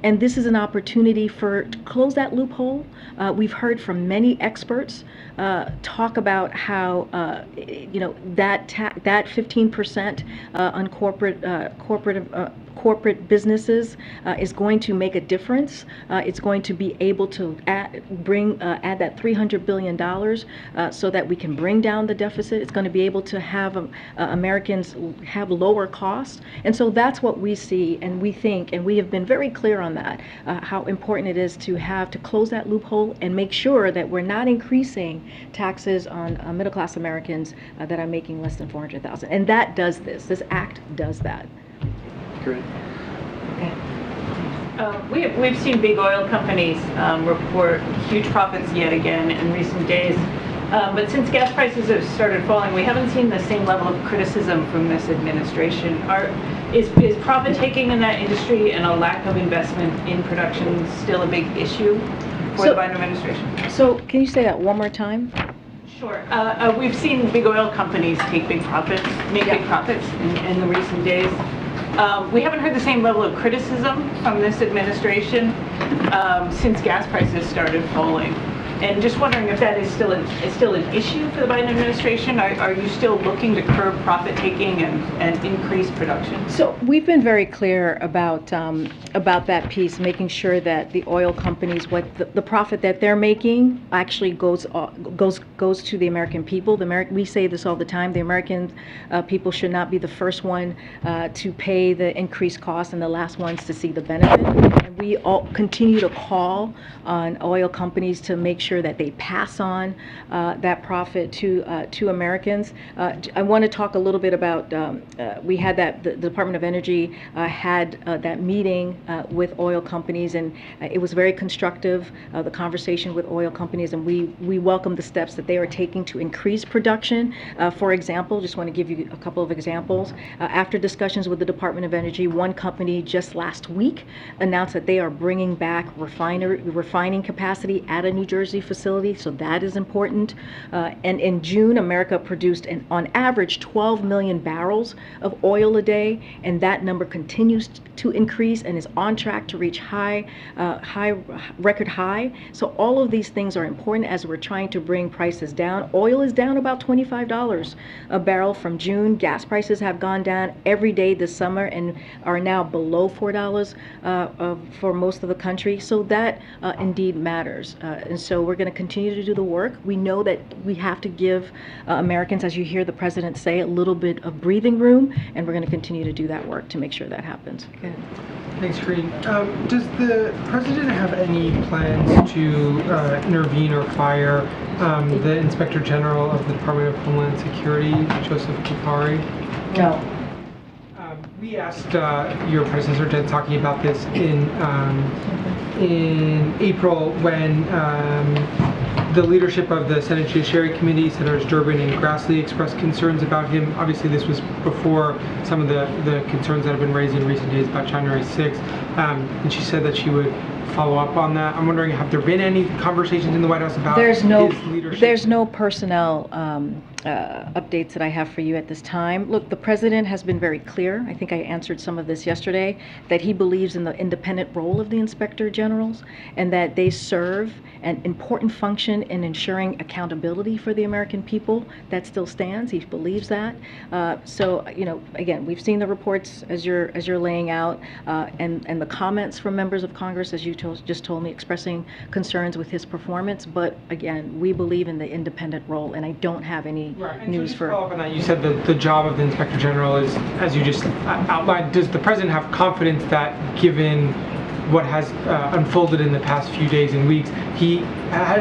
And this is an opportunity to close that loophole. We've heard from many experts talk about how that 15% on corporate businesses is going to make a difference. It's going to be able to add that $300 billion so that we can bring down the deficit. It's going to be able to have Americans have lower costs. And so that's what we see and we think, and we have been very clear on that, how important it is to close that loophole and make sure that we're not increasing taxes on middle-class Americans that are making less than $400,000. And that does this. This act does that. Great. We've seen big oil companies report huge profits yet again in recent days. But since gas prices have started falling, we haven't seen the same level of criticism from this administration. Is profit taking in that industry and a lack of investment in production still a big issue for the Biden administration? So can you say that one more time? Sure. We've seen big oil companies make big profits in the recent days. We haven't heard the same level of criticism from this administration since gas prices started falling. And just wondering if that is still an issue for the Biden administration. Are you still looking to curb profit taking and increase production? So we've been very clear about that piece, making sure that the oil companies, the profit that they're making actually goes to the American people. We say this all the time. The American people should not be the first one to pay the increased cost and the last ones to see the benefit. And we all continue to call on oil companies to make sure that they pass on that profit to Americans. I want to talk a little bit about, we had the Department of Energy had that meeting with oil companies, and it was very constructive, the conversation with oil companies, and we welcome the steps that they are taking to increase production. For example, just want to give you a couple of examples. After discussions with the Department of Energy, one company just last week announced that they are bringing back refining capacity at a New Jersey facility, so that is important. And in June, America produced on average 12 million barrels of oil a day, and that number continues to increase and is on track to reach record high. So all of these things are important as we're trying to bring prices down. Oil is down about $25 a barrel from June. Gas prices have gone down every day this summer and are now below $4 for most of the country. So that indeed matters. And so we're going to continue to do the work. We know that we have to give Americans, as you hear the president say, a little bit of breathing room, and we're going to continue to do that work to make sure that happens. Go ahead. Thanks, Karine. Does the president have any plans to intervene or fire the Inspector General of the Department of Homeland Security, Joseph Kupari? No. We asked your predecessor, Ted, talking about this in April when the leadership of the Senate Judiciary Committee, Senators Durbin and Grassley, expressed concerns about him. Obviously, this was before some of the concerns that have been raised in recent days about January 6th. And she said that she would follow up on that. I'm wondering, have there been any conversations in the White House about his leadership? There's no personnel updates that I have for you at this time. Look, the president has been very clear, I think I answered some of this yesterday, that he believes in the independent role of the Inspector Generals and that they serve an important function in ensuring accountability for the American people. That still stands. He believes that. So, you know, again, we've seen the reports as you're laying out, and the comments from members of Congress, as you just told me, expressing concerns with his performance. But again, we believe in the independent role, and I don't have any news for. Follow up on that, you said that the job of the Inspector General is, as you just outlined, does the president have confidence that, given what has unfolded in the past few days and weeks,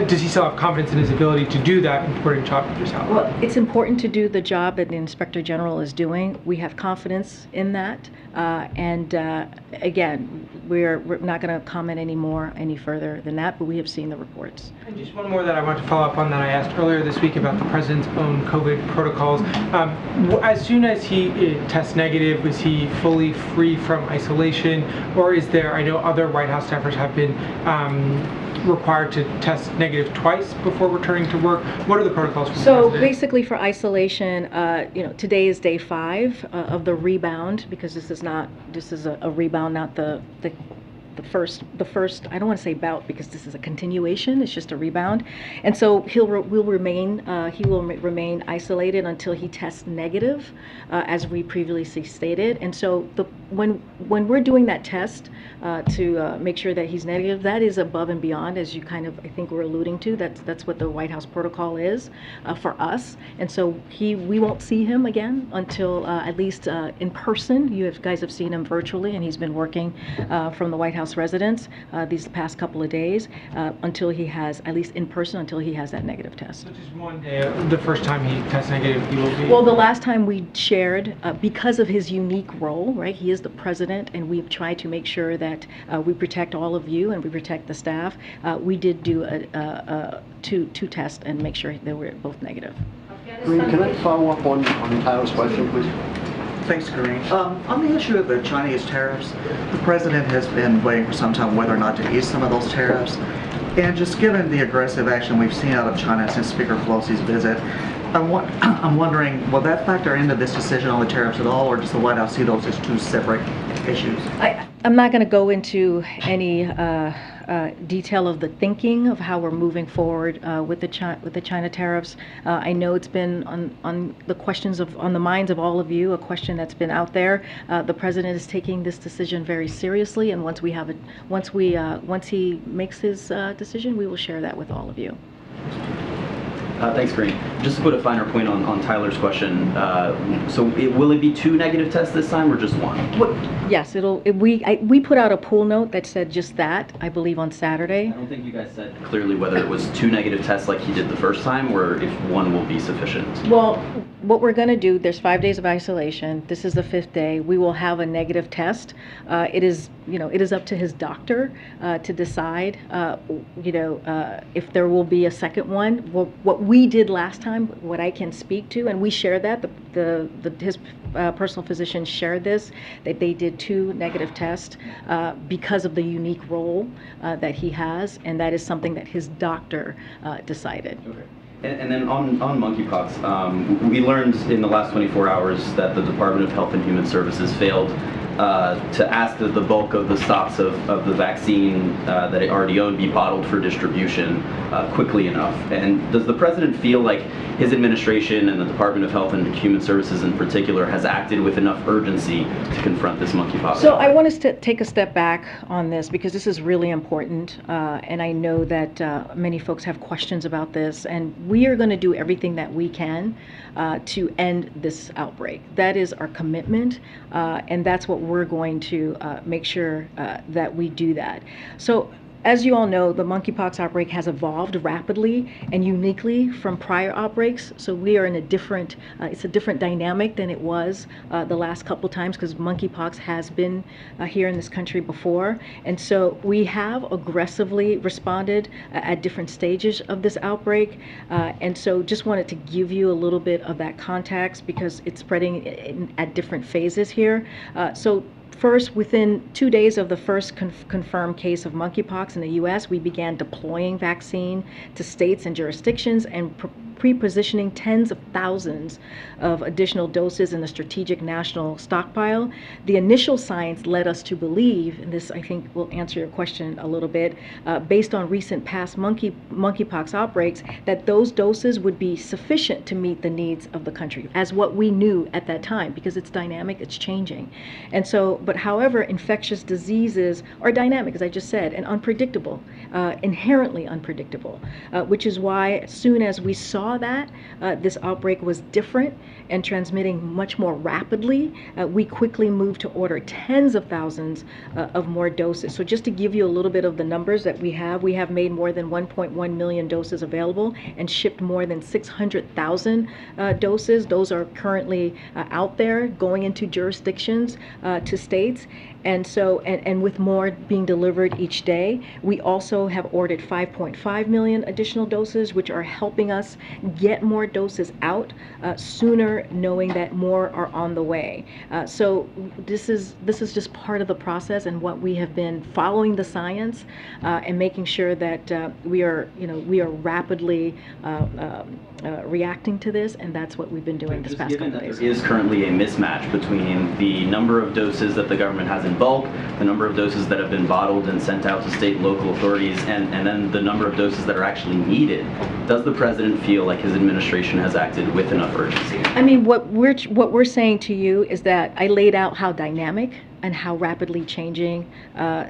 does he still have confidence in his ability to do that important job you just outlined? Well, it's important to do the job that the Inspector General is doing. We have confidence in that, and again, we're not going to comment any further than that, but we have seen the reports. And just one more that I want to follow up on that I asked earlier this week about the president's own COVID protocols. As soon as he tests negative, is he fully free from isolation, or is there, I know other White House staffers have been required to test negative twice before returning to work? What are the protocols for the president? Basically for isolation, you know, today is day 5 of the rebound, because this is a rebound, not the first, I don't want to say bout, because this is a continuation, it's just a rebound. And so he will remain isolated until he tests negative, as we previously stated. And so when we're doing that test to make sure that he's negative, that is above and beyond, as you kind of, I think, were alluding to. That's what the White House protocol is for us. And so we won't see him again until at least in person. You guys have seen him virtually, and he's been working from the White House residence these past couple of days until he has, at least in person, until he has that negative test. So just one day, the first time he tests negative, he will be... Well, the last time we shared, because of his unique role, right, he is the president, and we've tried to make sure that we protect all of you and we protect the staff. We did do two tests and make sure they were both negative. Karine, can I follow up on Tyler's question, please? Thanks, Karine. On the issue of the Chinese tariffs, the president has been waiting for some time whether or not to ease some of those tariffs. And just given the aggressive action we've seen out of China since Speaker Pelosi's visit, I'm wondering, will that factor into this decision on the tariffs at all, or does the White House see those as two separate issues? I'm not going to go into any detail of the thinking of how we're moving forward with the China tariffs. I know it's been on the questions on the minds of all of you, a question that's been out there. The president is taking this decision very seriously, and once he makes his decision, we will share that with all of you. Thanks, Karine. Just to put a finer point on Tyler's question, will it be 2 negative tests this time, or just 1? Yes, we put out a pool note that said just that, I believe, on Saturday. I don't think you guys said clearly whether it was 2 negative tests like he did the first time, or if 1 will be sufficient. Well, what we're going to do, there's 5 days of isolation. This is the 5th day. We will have a negative test. It is up to his doctor to decide, if there will be a second one. Well, what we did last time, what I can speak to, and we shared that, his personal physician shared this, that they did 2 negative tests because of the unique role that he has, and that is something that his doctor decided. Okay. And then on monkeypox, we learned in the last 24 hours that the Department of Health and Human Services failed to ask that the bulk of the stocks of the vaccine that it already owned be bottled for distribution quickly enough. And does the president feel like his administration and the Department of Health and Human Services in particular has acted with enough urgency to confront this monkeypox? So I want us to take a step back on this because this is really important, and I know that many folks have questions about this, and we are going to do everything that we can to end this outbreak. That is our commitment, and that's what we're going to make sure that we do that. So, as you all know, the monkeypox outbreak has evolved rapidly and uniquely from prior outbreaks. So we are in a different, it's a different dynamic than it was the last couple times because monkeypox has been here in this country before. And so we have aggressively responded at different stages of this outbreak. And so just wanted to give you a little bit of that context because it's spreading at different phases here. First, within 2 days of the first confirmed case of monkeypox in the U.S., we began deploying vaccine to states and jurisdictions and pre-positioning tens of thousands of additional doses in the strategic national stockpile. The initial science led us to believe, and this I think will answer your question a little bit, based on recent past monkeypox outbreaks, that those doses would be sufficient to meet the needs of the country, as what we knew at that time, because it's dynamic, it's changing. And so, but however, infectious diseases are dynamic, as I just said, and unpredictable, inherently unpredictable, which is why as soon as we saw that this outbreak was different and transmitting much more rapidly, we quickly moved to order tens of thousands of more doses. So just to give you a little bit of the numbers that we have made more than 1.1 million doses available and shipped more than 600,000 doses. Those are currently out there going into jurisdictions to states. And so, and with more being delivered each day, we also have ordered 5.5 million additional doses, which are helping us get more doses out sooner, knowing that more are on the way. So this is just part of the process and what we have been following the science and making sure that we are rapidly reacting to this, and that's what we've been doing this past couple days. There is currently a mismatch between the number of doses that the government has in bulk, the number of doses that have been bottled and sent out to state and local authorities, and then the number of doses that are actually needed. Does the president feel like his administration has acted with enough urgency? I mean, what we're saying to you is that I laid out how dynamic and how rapidly changing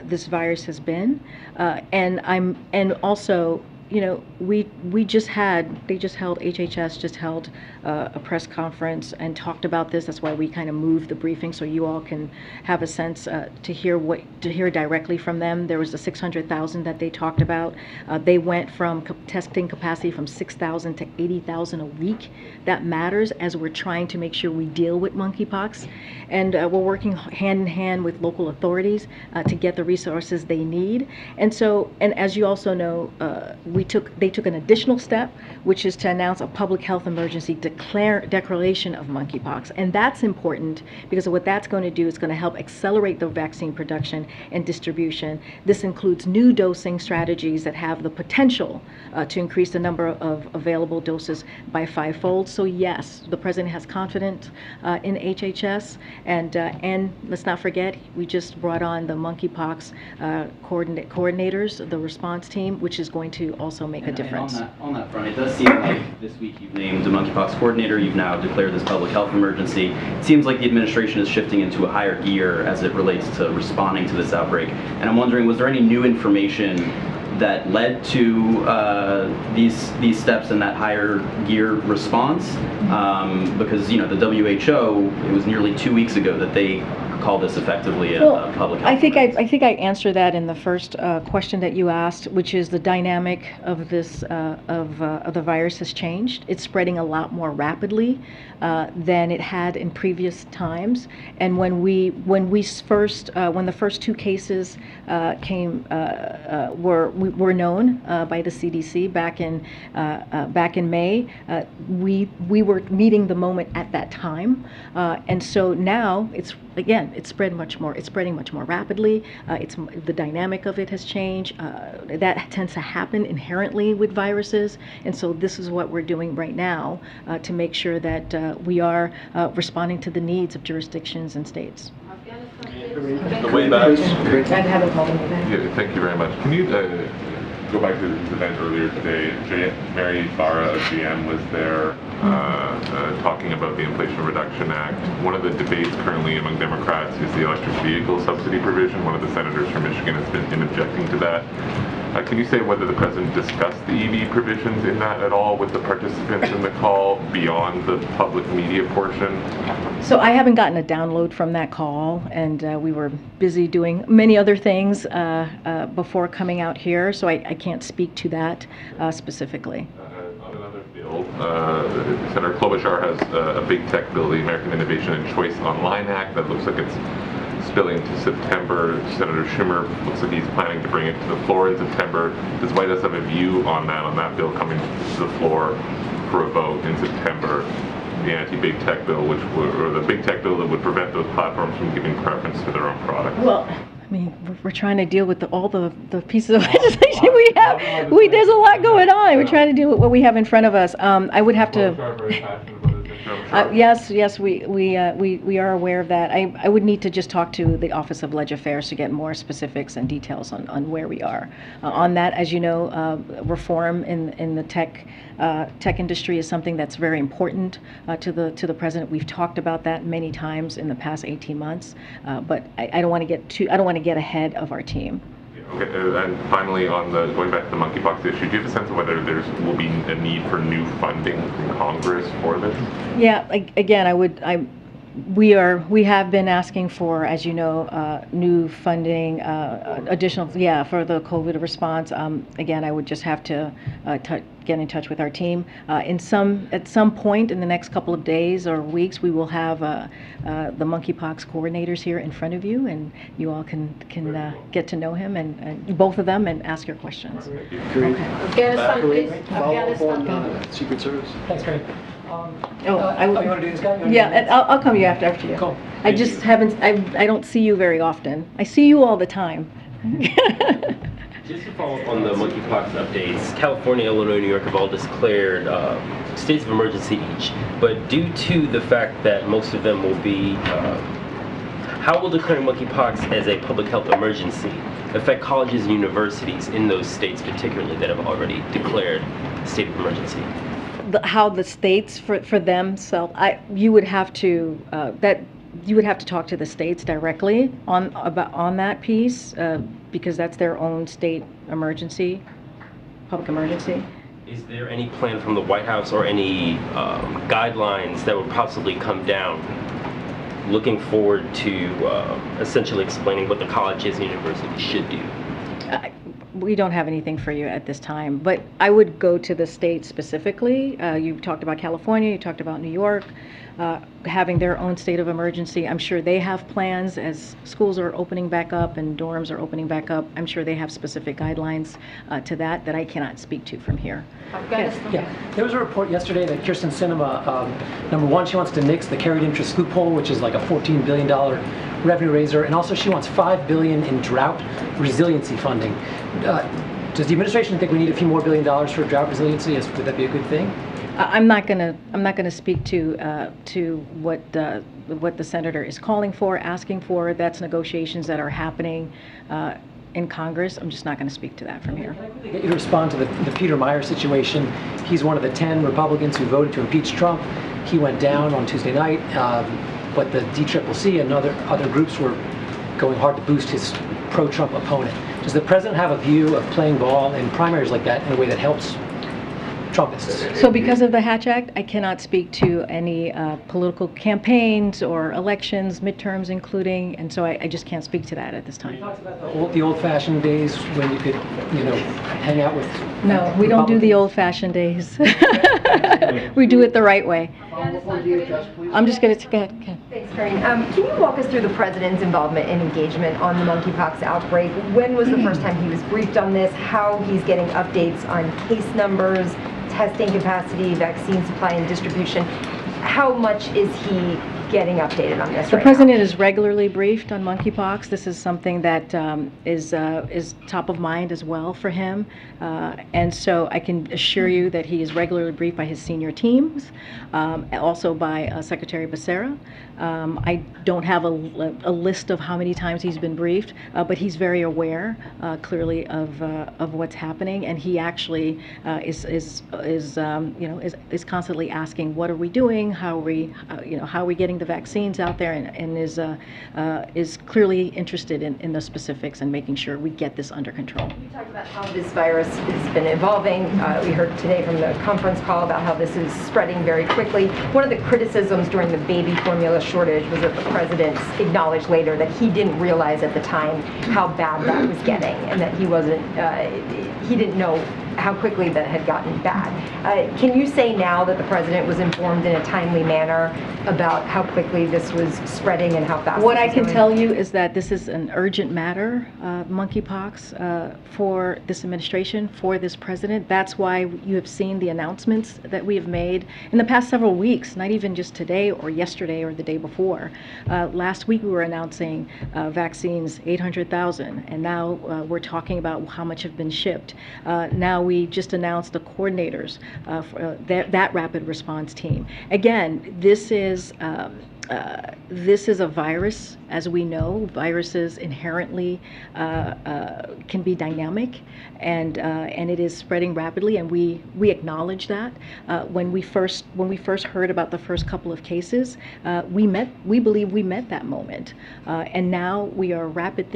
this virus has been, and also, you know, HHS just held a press conference and talked about this. That's why we kind of moved the briefing so you all can have a sense to hear directly from them. There was the 600,000 that they talked about. They went from testing capacity from 6,000 to 80,000 a week. That matters as we're trying to make sure we deal with monkeypox, and we're working hand in hand with local authorities to get the resources they need. And so, and as you also know, they took an additional step, which is to announce a public health emergency declaration of monkeypox. And that's important because what that's going to do is going to help accelerate the vaccine production and distribution. This includes new dosing strategies that have the potential to increase the number of available doses by 5-fold. So yes, the president has confidence in HHS, and let's not forget, we just brought on the monkeypox coordinators, the response team, which is going to also make a difference. And on that front, it does seem like this week you've named a monkeypox coordinator, you've now declared this public health emergency. It seems like the administration is shifting into a higher gear as it relates to responding to this outbreak. And I'm wondering, was there any new information that led to these steps and that higher gear response? Because, you know, the WHO, it was nearly 2 weeks ago that they call this effectively a public health emergency. I think I answered that in the first question that you asked, which is the dynamic of this of the virus has changed. It's spreading a lot more rapidly than it had in previous times. And when the first 2 cases were known by the CDC back in May, we were meeting the moment at that time, and so now it's spreading much more rapidly. The dynamic of it has changed. That tends to happen inherently with viruses, and so this is what we're doing right now to make sure that we are responding to the needs of jurisdictions and states. Afghanistan The way back. I haven't called him back. Yeah, thank you very much. Can you go back to the event earlier today? Mary Barra of GM was there talking about the Inflation Reduction Act. One of the debates currently among Democrats is the electric vehicle subsidy provision. One of the senators from Michigan has been objecting to that. Can you say whether the president discussed the EV provisions in that at all with the participants in the call beyond the public media portion? So I haven't gotten a download from that call, and we were busy doing many other things before coming out here, so I can't speak to that specifically. On another bill, Senator Klobuchar has a big tech bill, the American Innovation and Choice Online Act, that looks like it's spilling to September. Senator Schumer looks like he's planning to bring it to the floor in September. Does White House have a view on that bill coming to the floor for a vote in September? The anti-big tech bill, or the big tech bill that would prevent those platforms from giving preference to their own products. Well, I mean, we're trying to deal with all the pieces of legislation we have. There's a lot going on. We're trying to deal with what we have in front of us. I would have to. Yes, we are aware of that. I would need to just talk to the Office of Leg Affairs to get more specifics and details on where we are on that. As you know, reform in the tech industry is something that's very important to the president. We've talked about that many times in the past 18 months, but I don't want to get ahead of our team. Okay, and finally, going back to the monkeypox issue, do you have a sense of whether will be a need for new funding from Congress for this? Yeah, again, we have been asking for, as you know, new funding, additional, for the COVID response. Again, I would just have to get in touch with our team. At some point in the next couple of days or weeks, we will have the monkeypox coordinators here in front of you, and you all can get to know him and both of them and ask your questions. Karine. Afghanistan, please. Afghanistan. Secret Service. Thanks, Karine. You want to do this guy? Yeah, I'll come you after you. Cool. I just haven't. I don't see you very often. I see you all the time. Just to follow up on the monkeypox updates, California, Illinois, New York have all declared states of emergency each. But due to the fact that most of them will be, how will declaring monkeypox as a public health emergency affect colleges and universities in those states particularly that have already declared a state of emergency? How the states for themselves, you would have to talk to the states directly on that piece because that's their own state emergency, public emergency. Is there any plan from the White House or any guidelines that would possibly come down looking forward to essentially explaining what the colleges and universities should do? We don't have anything for you at this time, but I would go to the state specifically. You talked about California, you talked about New York, having their own state of emergency. I'm sure they have plans as schools are opening back up and dorms are opening back up. I'm sure they have specific guidelines to that I cannot speak to from here. Afghanistan. Yeah, there was a report yesterday that Kirsten Sinema, number one, she wants to nix the carried interest loophole, which is like a $14 billion revenue raiser, and also she wants $5 billion in drought resiliency funding. Does the administration think we need a few more $1 billion for drought resiliency? Would that be a good thing? I'm not gonna speak to what the senator is calling for, asking for. That's negotiations that are happening in Congress. I'm just not going to speak to that from here. Can I quickly get you to respond to the Peter Meyer situation? He's one of the 10 Republicans who voted to impeach Trump. He went down on Tuesday night, but the DCCC and other groups were going hard to boost his pro-Trump opponent. Does the president have a view of playing ball in primaries like that in a way that helps Trumpists? So because of the Hatch Act, I cannot speak to any political campaigns or elections, midterms including, and so I just can't speak to that at this time. You talked about the old-fashioned days when you could, hang out with No, we don't do the old-fashioned days. We do it the right way. I'm just going to go ahead. Thanks, Karine. Can you walk us through the president's involvement and engagement on the monkeypox outbreak? When was the first time he was briefed on this? How he's getting updates on case numbers, testing capacity, vaccine supply and distribution? How much is he getting updated on this The right president now? is regularly briefed on monkeypox. This is something that is top of mind as well for him. And so I can assure you that he is regularly briefed by his senior teams, also by Secretary Becerra. I don't have a list of how many times he's been briefed, but he's very aware, clearly, of what's happening, and he actually is constantly asking, "What are we doing? How are we getting the vaccines out there?" and is clearly interested in the specifics and making sure we get this under control. You talked about how this virus has been evolving. We heard today from the conference call about how this is spreading very quickly. One of the criticisms during the baby formula shortage was that the president acknowledged later that he didn't realize at the time how bad that was getting, and that he didn't know how quickly that had gotten bad. Can you say now that the president was informed in a timely manner about how quickly this was spreading and how fast? What I can tell you is that this is an urgent matter, monkeypox, for this administration, for this president. That's why you have seen the announcements that we have made in the past several weeks, not even just today or yesterday or the day before. Last week we were announcing vaccines, 800,000, and now we're talking about how much have been shipped. Now we just announced the coordinators for that rapid response team. Again, this is a virus, as we know. Viruses inherently can be dynamic, and it is spreading rapidly, and we acknowledge that. When we first heard about the first couple of cases, we believe we met that moment, and now we are wrapping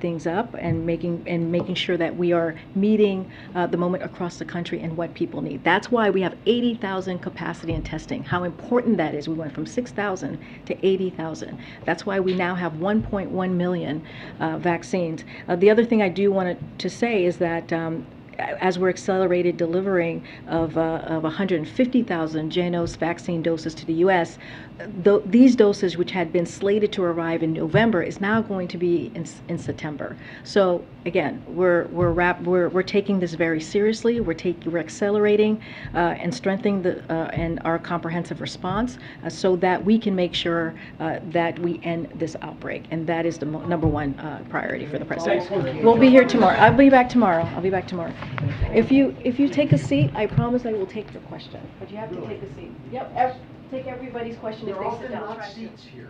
things up and making sure that we are meeting the moment across the country and what people need. That's why we have 80,000 capacity in testing. How important that is. We went from 6,000 to 80,000. That's why we now have 1.1 million vaccines. The other thing I do want to say is that as we're accelerated delivering of 150,000 JYNNEOS vaccine doses to the U.S., these doses, which had been slated to arrive in November, is now going to be in September. So again, we're taking this very seriously. We're accelerating and strengthening and our comprehensive response so that we can make sure that we end this outbreak, and that is the number one priority for the president. We'll be here tomorrow. I'll be back tomorrow. If you take a seat, I promise I will take your question. But you have to take a seat. Yep. Take everybody's question if they sit down. Seats here.